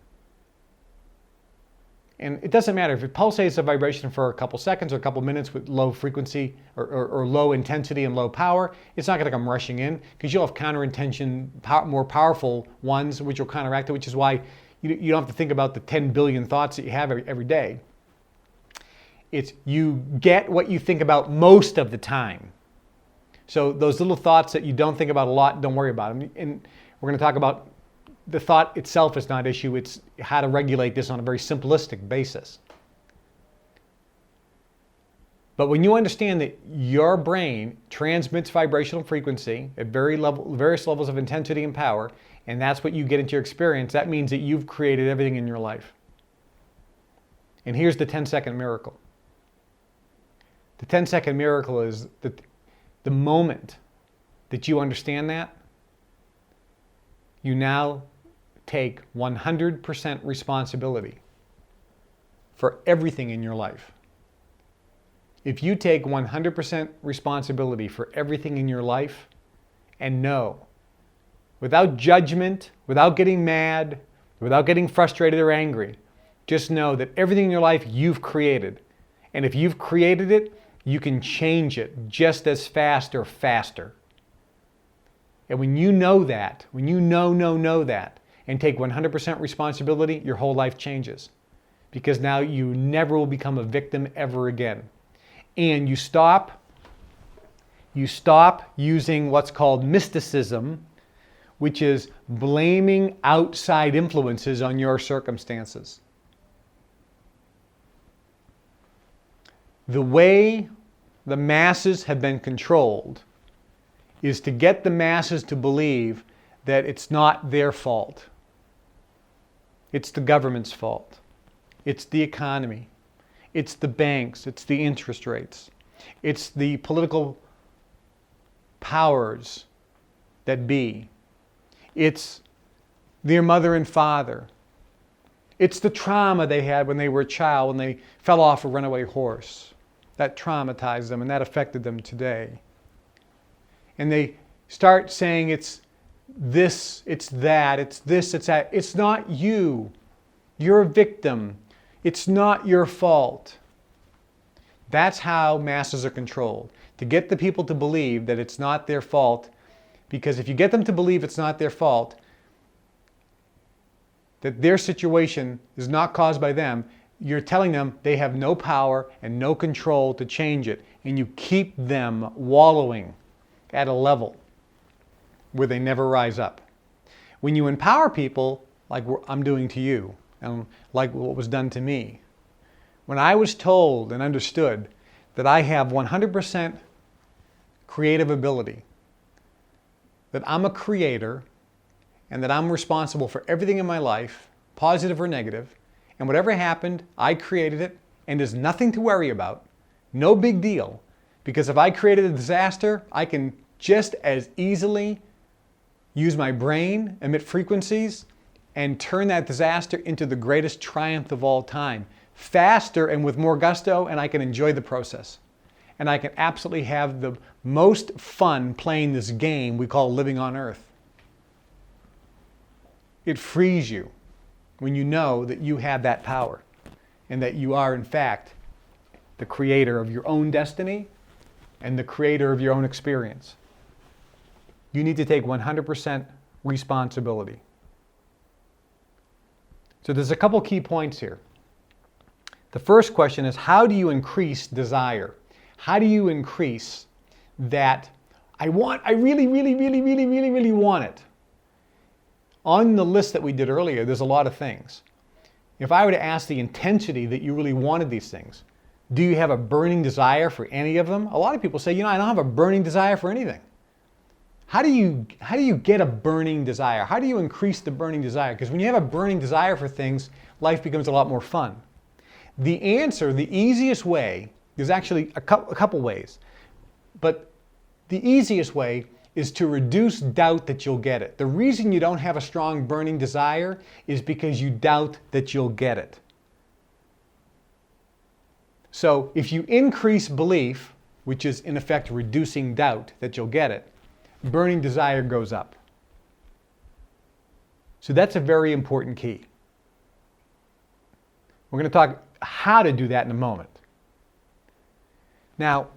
and it doesn't matter if it pulsates a vibration for a couple seconds or a couple minutes with low frequency or low intensity and low power, it's not going to come rushing in, because you'll have counter-intention, more powerful ones which will counteract it, which is why you don't have to think about the 10 billion thoughts that you have every day. It's you get what you think about most of the time. So those little thoughts that you don't think about a lot, don't worry about them. And we're going to talk about the thought itself is not issue, it's how to regulate this on a very simplistic basis. But when you understand that your brain transmits vibrational frequency at various levels of intensity and power, and that's what you get into your experience, that means that you've created everything in your life. And here's the 10-second miracle. The 10-second miracle is that the moment that you understand that, you now take 100% responsibility for everything in your life. If you take 100% responsibility for everything in your life and know, without judgment, without getting mad, without getting frustrated or angry, just know that everything in your life you've created. And if you've created it, you can change it just as fast or faster. And when you know that, when you know that, and take 100% responsibility, your whole life changes. Because now you never will become a victim ever again. And you stop using what's called mysticism, which is blaming outside influences on your circumstances. The way the masses have been controlled is to get the masses to believe that it's not their fault. It's the government's fault. It's the economy. It's the banks. It's the interest rates. It's the political powers that be. It's their mother and father. It's the trauma they had when they were a child, when they fell off a runaway horse. That traumatized them and that affected them today. And they start saying it's this, it's that, it's this, it's that. It's not you. You're a victim. It's not your fault. That's how masses are controlled. To get the people to believe that it's not their fault, because if you get them to believe it's not their fault, that their situation is not caused by them, you're telling them they have no power and no control to change it. And you keep them wallowing at a level where they never rise up. When you empower people, like I'm doing to you, and like what was done to me, when I was told and understood that I have 100% creative ability, that I'm a creator, and that I'm responsible for everything in my life, positive or negative, and whatever happened, I created it, and there's nothing to worry about, no big deal, because if I created a disaster, I can just as easily use my brain, emit frequencies, and turn that disaster into the greatest triumph of all time. Faster and with more gusto, and I can enjoy the process. And I can absolutely have the most fun playing this game we call living on Earth. It frees you when you know that you have that power and that you are, in fact, the creator of your own destiny and the creator of your own experience. You need to take 100% responsibility. So there's a couple key points here. The first question is, how do you increase desire? How do you increase that I really want it? On the list that we did earlier, there's a lot of things. If I were to ask the intensity that you really wanted these things, do you have a burning desire for any of them? A lot of people say, I don't have a burning desire for anything. How do you get a burning desire? How do you increase the burning desire? Because when you have a burning desire for things, life becomes a lot more fun. The answer, the easiest way, there's actually a couple ways, but the easiest way is to reduce doubt that you'll get it. The reason you don't have a strong burning desire is because you doubt that you'll get it. So if you increase belief, which is in effect reducing doubt that you'll get it, burning desire goes up. So that's a very important key. We're going to talk how to do that in a moment. Now,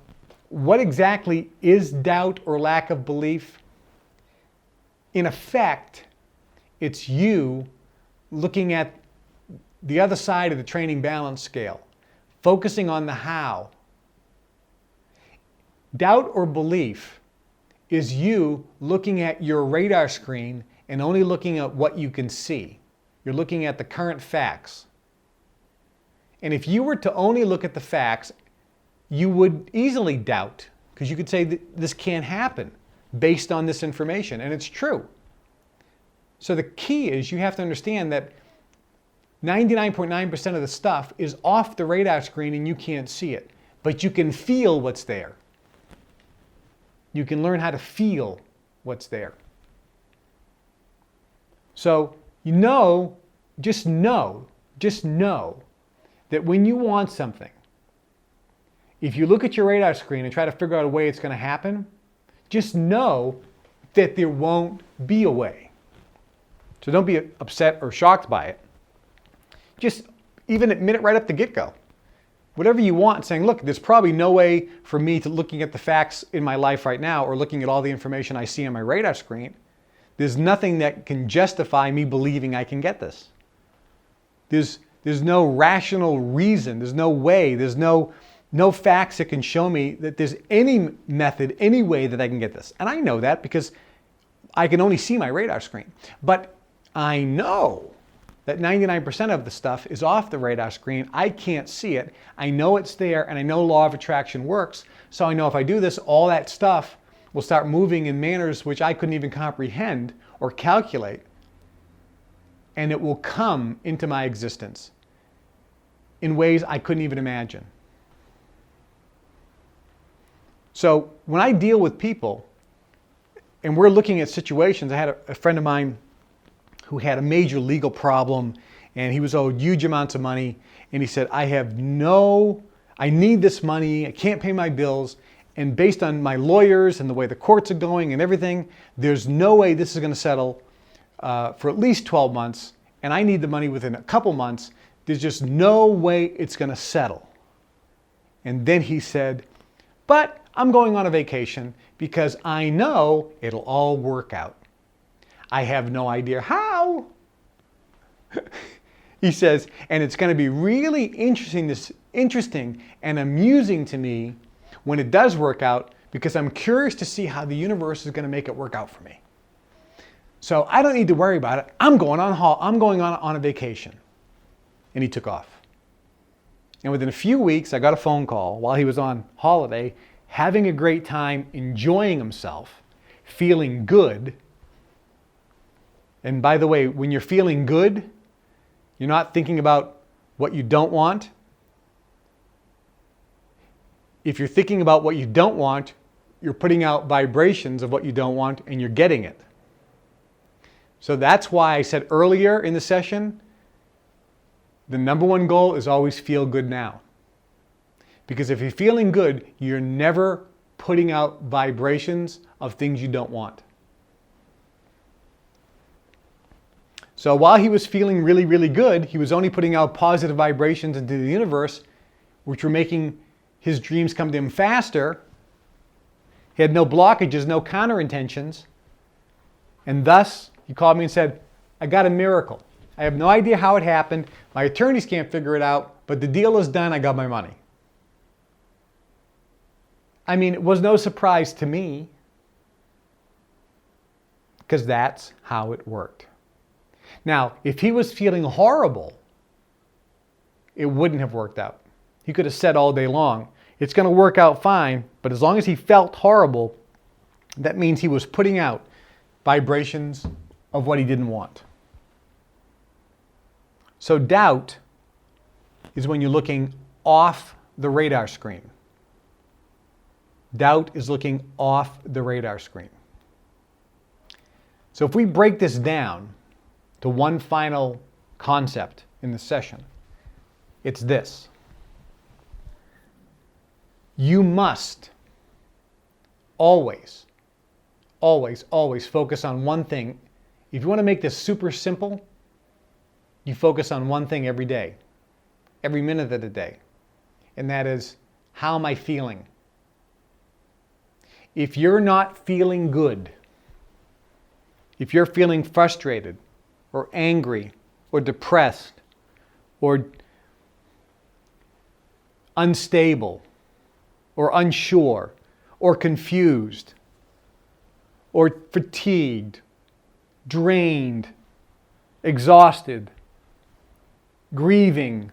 what exactly is doubt or lack of belief? In effect, it's you looking at the other side of the training balance scale, focusing on the how. Doubt or belief is you looking at your radar screen and only looking at what you can see. You're looking at the current facts. And if you were to only look at the facts, you would easily doubt, because you could say that this can't happen based on this information, and it's true. So the key is you have to understand that 99.9% of the stuff is off the radar screen and you can't see it, but you can feel what's there. You can learn how to feel what's there. So just know that when you want something, if you look at your radar screen and try to figure out a way it's going to happen, just know that there won't be a way. So don't be upset or shocked by it. Just even admit it right up the get-go. Whatever you want, saying, look, there's probably no way for me to looking at the facts in my life right now or looking at all the information I see on my radar screen. There's nothing that can justify me believing I can get this. There's no rational reason, there's no way, there's no facts that can show me that there's any method, any way that I can get this. And I know that because I can only see my radar screen. But I know that 99% of the stuff is off the radar screen. I can't see it. I know it's there, and I know law of attraction works. So I know if I do this, all that stuff will start moving in manners which I couldn't even comprehend or calculate. And it will come into my existence in ways I couldn't even imagine. So when I deal with people, and we're looking at situations, I had a friend of mine who had a major legal problem, and he was owed huge amounts of money, and he said, I need this money, I can't pay my bills, and based on my lawyers and the way the courts are going and everything, there's no way this is going to settle for at least 12 months, and I need the money within a couple months. There's just no way it's going to settle. And then he said, but I'm going on a vacation because I know it'll all work out. I have no idea how. He says, and it's going to be really interesting and amusing to me when it does work out, because I'm curious to see how the universe is going to make it work out for me. So I don't need to worry about it. I'm going on a vacation. And he took off. And within a few weeks, I got a phone call while he was on holiday, having a great time, enjoying himself, feeling good. And by the way, when you're feeling good, you're not thinking about what you don't want. If you're thinking about what you don't want, you're putting out vibrations of what you don't want, and you're getting it. So that's why I said earlier in the session, the number one goal is always feel good now. Because if you're feeling good, you're never putting out vibrations of things you don't want. So while he was feeling really, really good, he was only putting out positive vibrations into the universe, which were making his dreams come to him faster. He had no blockages, no counterintentions. And thus, he called me and said, I got a miracle. I have no idea how it happened. My attorneys can't figure it out, but the deal is done. I got my money. I mean, it was no surprise to me, because that's how it worked. Now, if he was feeling horrible, it wouldn't have worked out. He could have said all day long, it's going to work out fine, but as long as he felt horrible, that means he was putting out vibrations of what he didn't want. So doubt is when you're looking off the radar screen. Doubt is looking off the radar screen. So if we break this down to one final concept in the session, it's this. You must always, always, always focus on one thing. If you want to make this super simple, you focus on one thing every day, every minute of the day. And that is, how am I feeling? If you're not feeling good, if you're feeling frustrated or angry or depressed or unstable or unsure or confused or fatigued, drained, exhausted, grieving,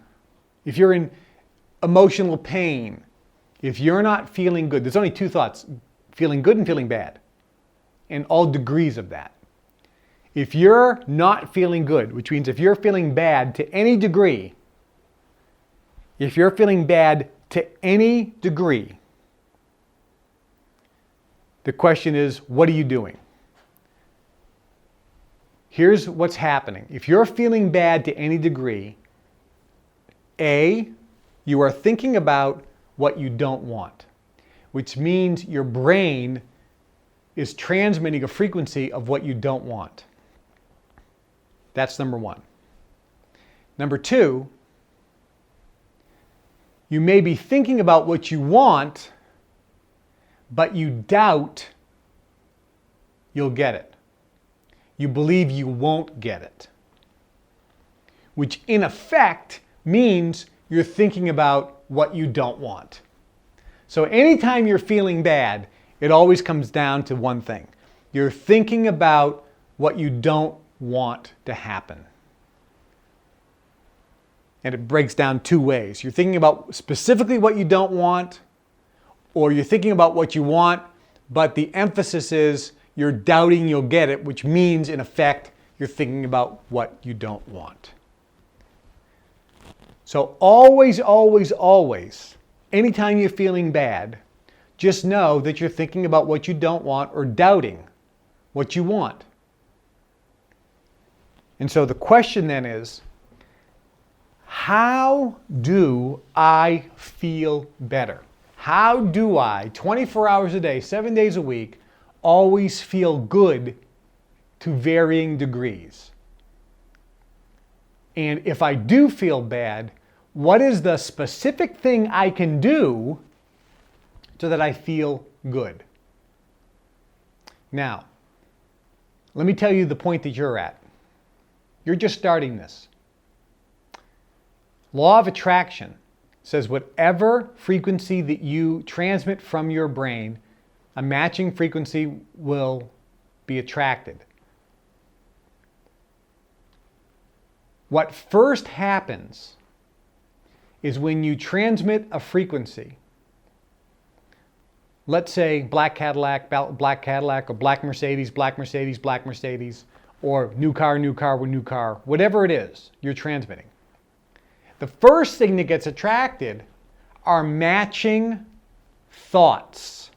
if you're in emotional pain, if you're not feeling good, there's only two thoughts, feeling good and feeling bad, and all degrees of that. If you're not feeling good, which means if you're feeling bad to any degree, if you're feeling bad to any degree, the question is, what are you doing? Here's what's happening. If you're feeling bad to any degree, A, you are thinking about what you don't want, which means your brain is transmitting a frequency of what you don't want. That's number one. Number two, you may be thinking about what you want, but you doubt you'll get it. You believe you won't get it, which in effect means you're thinking about what you don't want. So anytime you're feeling bad, it always comes down to one thing. You're thinking about what you don't want to happen. And it breaks down two ways. You're thinking about specifically what you don't want, or you're thinking about what you want, but the emphasis is you're doubting you'll get it, which means, in effect, you're thinking about what you don't want. So always, always, always, anytime you're feeling bad, just know that you're thinking about what you don't want or doubting what you want. And so the question then is, how do I feel better? How do I, 24 hours a day, 7 days a week, always feel good to varying degrees? And if I do feel bad, what is the specific thing I can do so that I feel good? Now, let me tell you the point that you're at. You're just starting this. Law of attraction says whatever frequency that you transmit from your brain, a matching frequency will be attracted. What first happens is when you transmit a frequency, let's say black Cadillac, or black Mercedes, or new car, whatever it is you're transmitting. The first thing that gets attracted are matching thoughts.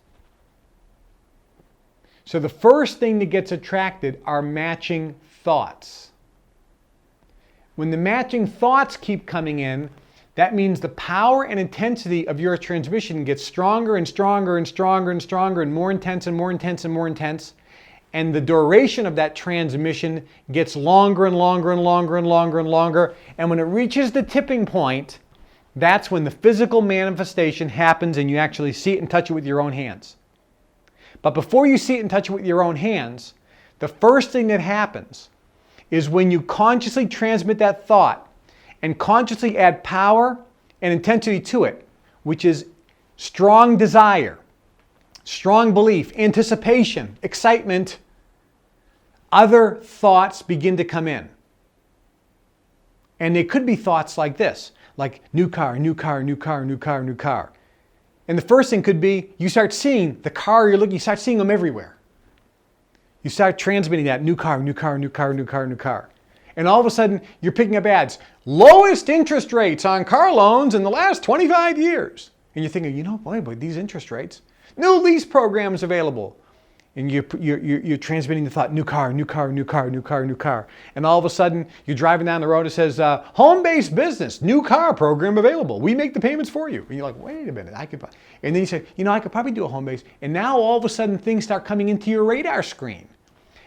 So the first thing that gets attracted are matching thoughts. When the matching thoughts keep coming in, that means the power and intensity of your transmission gets stronger and stronger and stronger and stronger and more intense and more intense and more intense. And the duration of that transmission gets longer and longer and longer and longer and longer. And when it reaches the tipping point, that's when the physical manifestation happens and you actually see it and touch it with your own hands. But before you see it and touch it with your own hands, the first thing that happens is when you consciously transmit that thought and consciously add power and intensity to it, which is strong desire, strong belief, anticipation, excitement, other thoughts begin to come in. And they could be thoughts like this, like new car, new car, new car, new car, new car. And the first thing could be you start seeing the car you're looking, you start seeing them everywhere. You start transmitting that new car, new car, new car, new car, new car. And all of a sudden you're picking up ads, lowest interest rates on car loans in the last 25 years. And you're thinking, boy, these interest rates. New lease programs available. And you're transmitting the thought, new car, new car, new car, new car, new car. And all of a sudden, you're driving down the road, it says, home-based business, new car program available. We make the payments for you. And you're like, wait a minute, I could. And then you say, I could probably do a home-based. And now all of a sudden, things start coming into your radar screen.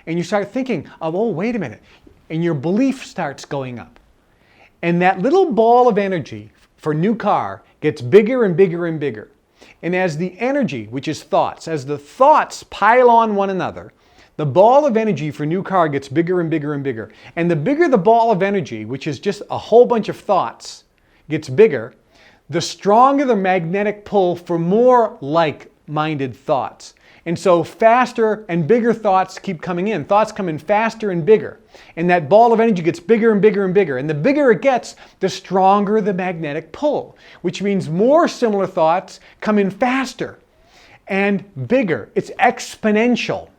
And you start thinking of, oh, wait a minute. And your belief starts going up. And that little ball of energy for new car gets bigger and bigger and bigger. And as the energy, which is thoughts, as the thoughts pile on one another, the ball of energy for new car gets bigger and bigger and bigger. And the bigger the ball of energy, which is just a whole bunch of thoughts, gets bigger, the stronger the magnetic pull for more like-minded thoughts. And so faster and bigger thoughts keep coming in. Thoughts come in faster and bigger. And that ball of energy gets bigger and bigger and bigger. And the bigger it gets, the stronger the magnetic pull, which means more similar thoughts come in faster and bigger. It's exponential.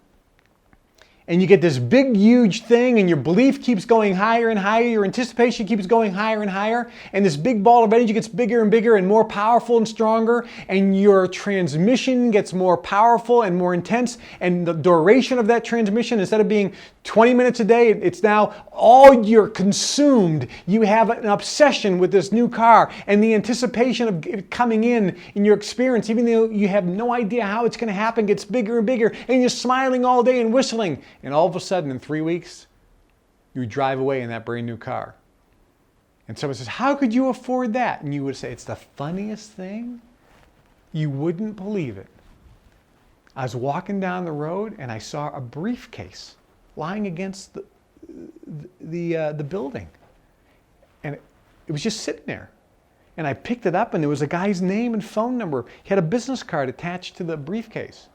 And you get this big, huge thing, and your belief keeps going higher and higher. Your anticipation keeps going higher and higher. And this big ball of energy gets bigger and bigger and more powerful and stronger. And your transmission gets more powerful and more intense. And the duration of that transmission, instead of being 20 minutes a day, it's now all you're consumed. You have an obsession with this new car. And the anticipation of it coming in your experience, even though you have no idea how it's going to happen, gets bigger and bigger. And you're smiling all day and whistling. And all of a sudden, in 3 weeks, you drive away in that brand new car. And someone says, how could you afford that? And you would say, it's the funniest thing. You wouldn't believe it. I was walking down the road and I saw a briefcase lying against the building. And it was just sitting there. And I picked it up and there was a guy's name and phone number. He had a business card attached to the briefcase.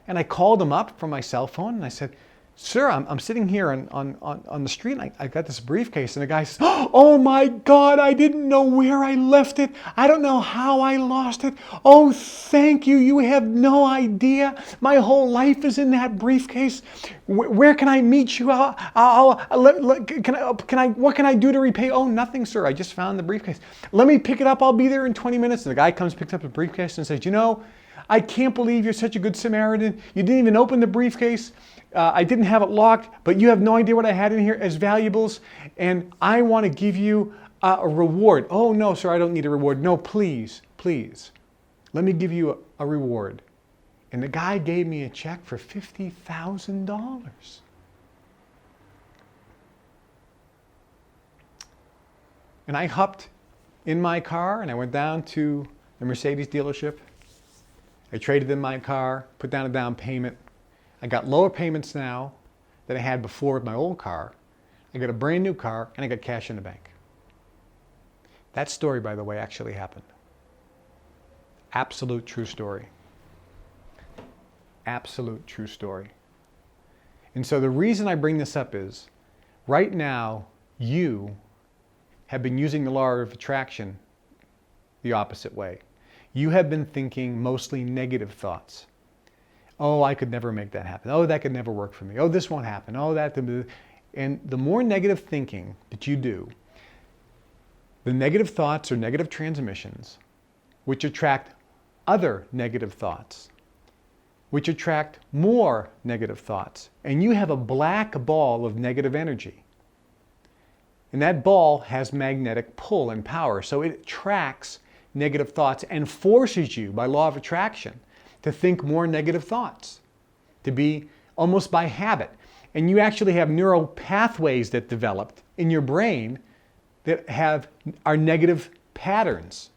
And I called him up from my cell phone and I said, sir, I'm sitting here on the street and I got this briefcase, and the guy says, oh my God, I didn't know where I left it. I don't know how I lost it. Oh, thank you. You have no idea. My whole life is in that briefcase. Where can I meet you? What can I do to repay? Oh, nothing, sir. I just found the briefcase. Let me pick it up. I'll be there in 20 minutes. And the guy comes, picks up the briefcase and says, I can't believe you're such a good Samaritan. You didn't even open the briefcase. I didn't have it locked, but you have no idea what I had in here as valuables, and I want to give you a reward. Oh, no, sir, I don't need a reward. No, please, please. Let me give you a reward. And the guy gave me a check for $50,000. And I hopped in my car, and I went down to the Mercedes dealership. I traded in my car, put down a down payment. I got lower payments now than I had before with my old car. I got a brand new car, and I got cash in the bank. That story, by the way, actually happened. Absolute true story. Absolute true story. And so the reason I bring this up is, right now, you have been using the law of attraction the opposite way. You have been thinking mostly negative thoughts. Oh, I could never make that happen. Oh, that could never work for me. Oh, this won't happen. Oh, that. And the more negative thinking that you do, the negative thoughts or negative transmissions, which attract other negative thoughts, which attract more negative thoughts. And you have a black ball of negative energy. And that ball has magnetic pull and power. So it attracts negative thoughts and forces you, by law of attraction, to think more negative thoughts, to be almost by habit. And you actually have neural pathways that developed in your brain that are negative patterns.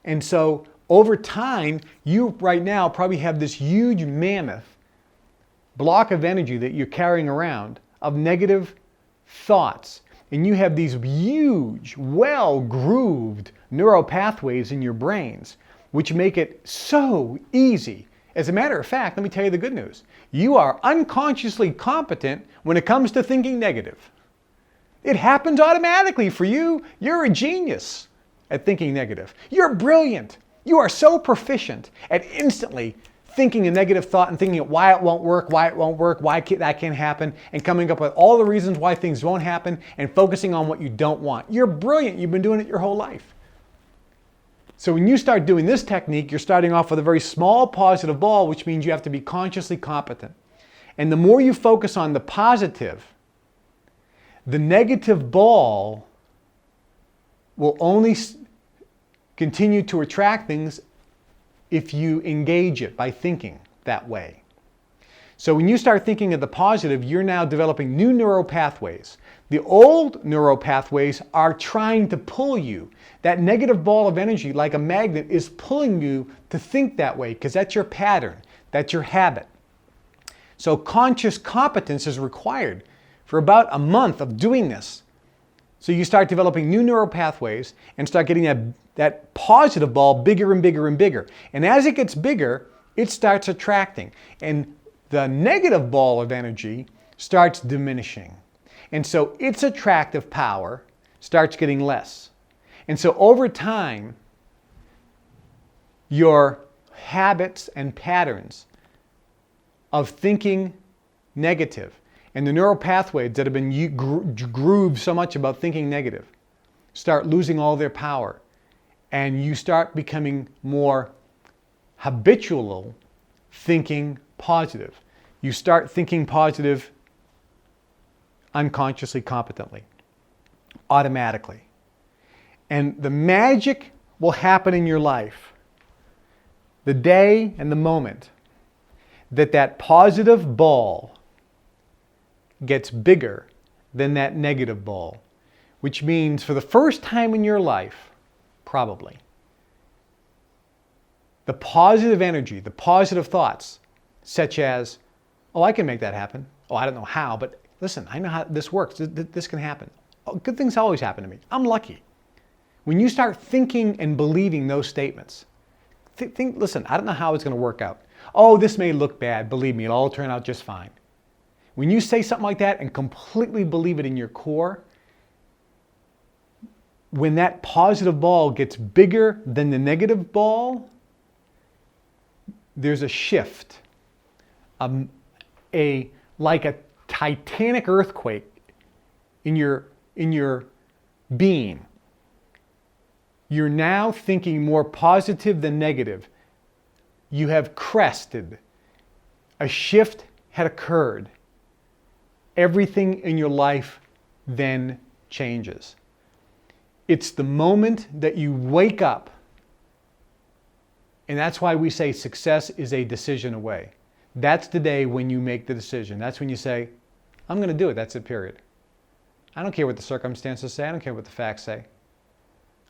And so over time, you right now probably have this huge mammoth block of energy that you're carrying around of negative thoughts. And you have these huge, well-grooved neural pathways in your brains, which make it so easy. As a matter of fact, let me tell you the good news. You are unconsciously competent when it comes to thinking negative. It happens automatically for you. You're a genius at thinking negative. You're brilliant. You are so proficient at instantly thinking a negative thought and thinking why it won't work, why that can't happen, and coming up with all the reasons why things won't happen and focusing on what you don't want. You're brilliant. You've been doing it your whole life. So when you start doing this technique, you're starting off with a very small positive ball, which means you have to be consciously competent. And the more you focus on the positive, the negative ball will only continue to attract things if you engage it by thinking that way. So when you start thinking of the positive, you're now developing new neural pathways. The old neural pathways are trying to pull you. That negative ball of energy, like a magnet, is pulling you to think that way because that's your pattern, that's your habit. So conscious competence is required for about a month of doing this. So you start developing new neural pathways and start getting that positive ball bigger and bigger and bigger. And as it gets bigger, it starts attracting. And the negative ball of energy starts diminishing. And so its attractive power starts getting less. And so over time, your habits and patterns of thinking negative and the neural pathways that have been grooved so much about thinking negative start losing all their power. And you start becoming more habitual thinking positive. You start thinking positive unconsciously, competently, automatically. And the magic will happen in your life the day and the moment that positive ball gets bigger than that negative ball, which means for the first time in your life, probably, the positive energy, the positive thoughts, such as, oh, I can make that happen. Oh, I don't know how, but listen, I know how this works. This can happen. Oh, good things always happen to me. I'm lucky. When you start thinking and believing those statements, listen, I don't know how it's going to work out. Oh, this may look bad. Believe me, it'll all turn out just fine. When you say something like that and completely believe it in your core, when that positive ball gets bigger than the negative ball, there's a shift, like a titanic earthquake in your being. You're now thinking more positive than negative. You have crested. A shift had occurred. Everything in your life then changes. It's the moment that you wake up. And that's why we say success is a decision away. That's the day when you make the decision. That's when you say, I'm going to do it. That's it, period. I don't care what the circumstances say. I don't care what the facts say.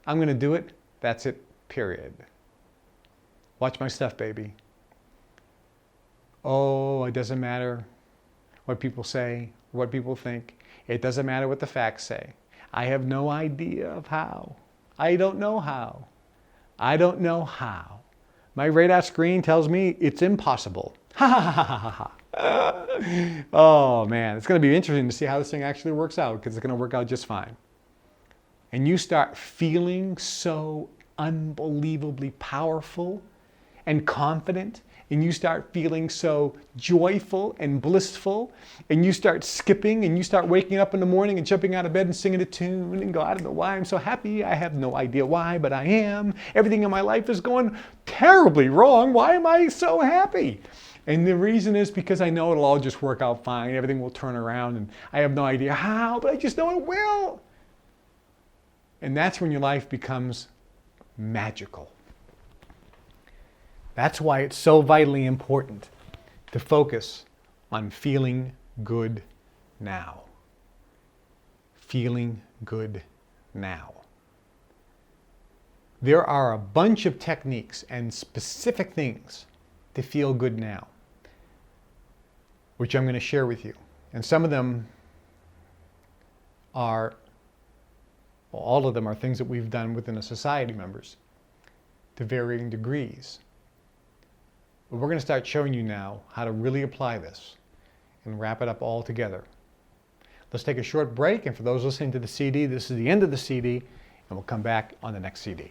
I'm going to do it. That's it, period. Watch my stuff, baby. Oh, it doesn't matter what people say, what people think. It doesn't matter what the facts say. I have no idea of how. I don't know how. I don't know how. My radar screen tells me it's impossible. Ha ha ha ha ha ha. Oh man, it's going to be interesting to see how this thing actually works out, because it's going to work out just fine. And you start feeling so unbelievably powerful and confident, and you start feeling so joyful and blissful, and you start skipping, and you start waking up in the morning and jumping out of bed and singing a tune and go, I don't know why I'm so happy. I have no idea why, but I am. Everything in my life is going terribly wrong. Why am I so happy? And the reason is because I know it'll all just work out fine. Everything will turn around, and I have no idea how, but I just know it will. And that's when your life becomes magical. That's why it's so vitally important to focus on feeling good now. Feeling good now. There are a bunch of techniques and specific things to feel good now, which I'm going to share with you. And some of them are, well, all of them are things that we've done within the society members to varying degrees. But we're going to start showing you now how to really apply this and wrap it up all together. Let's take a short break, and for those listening to the CD, this is the end of the CD, and we'll come back on the next CD.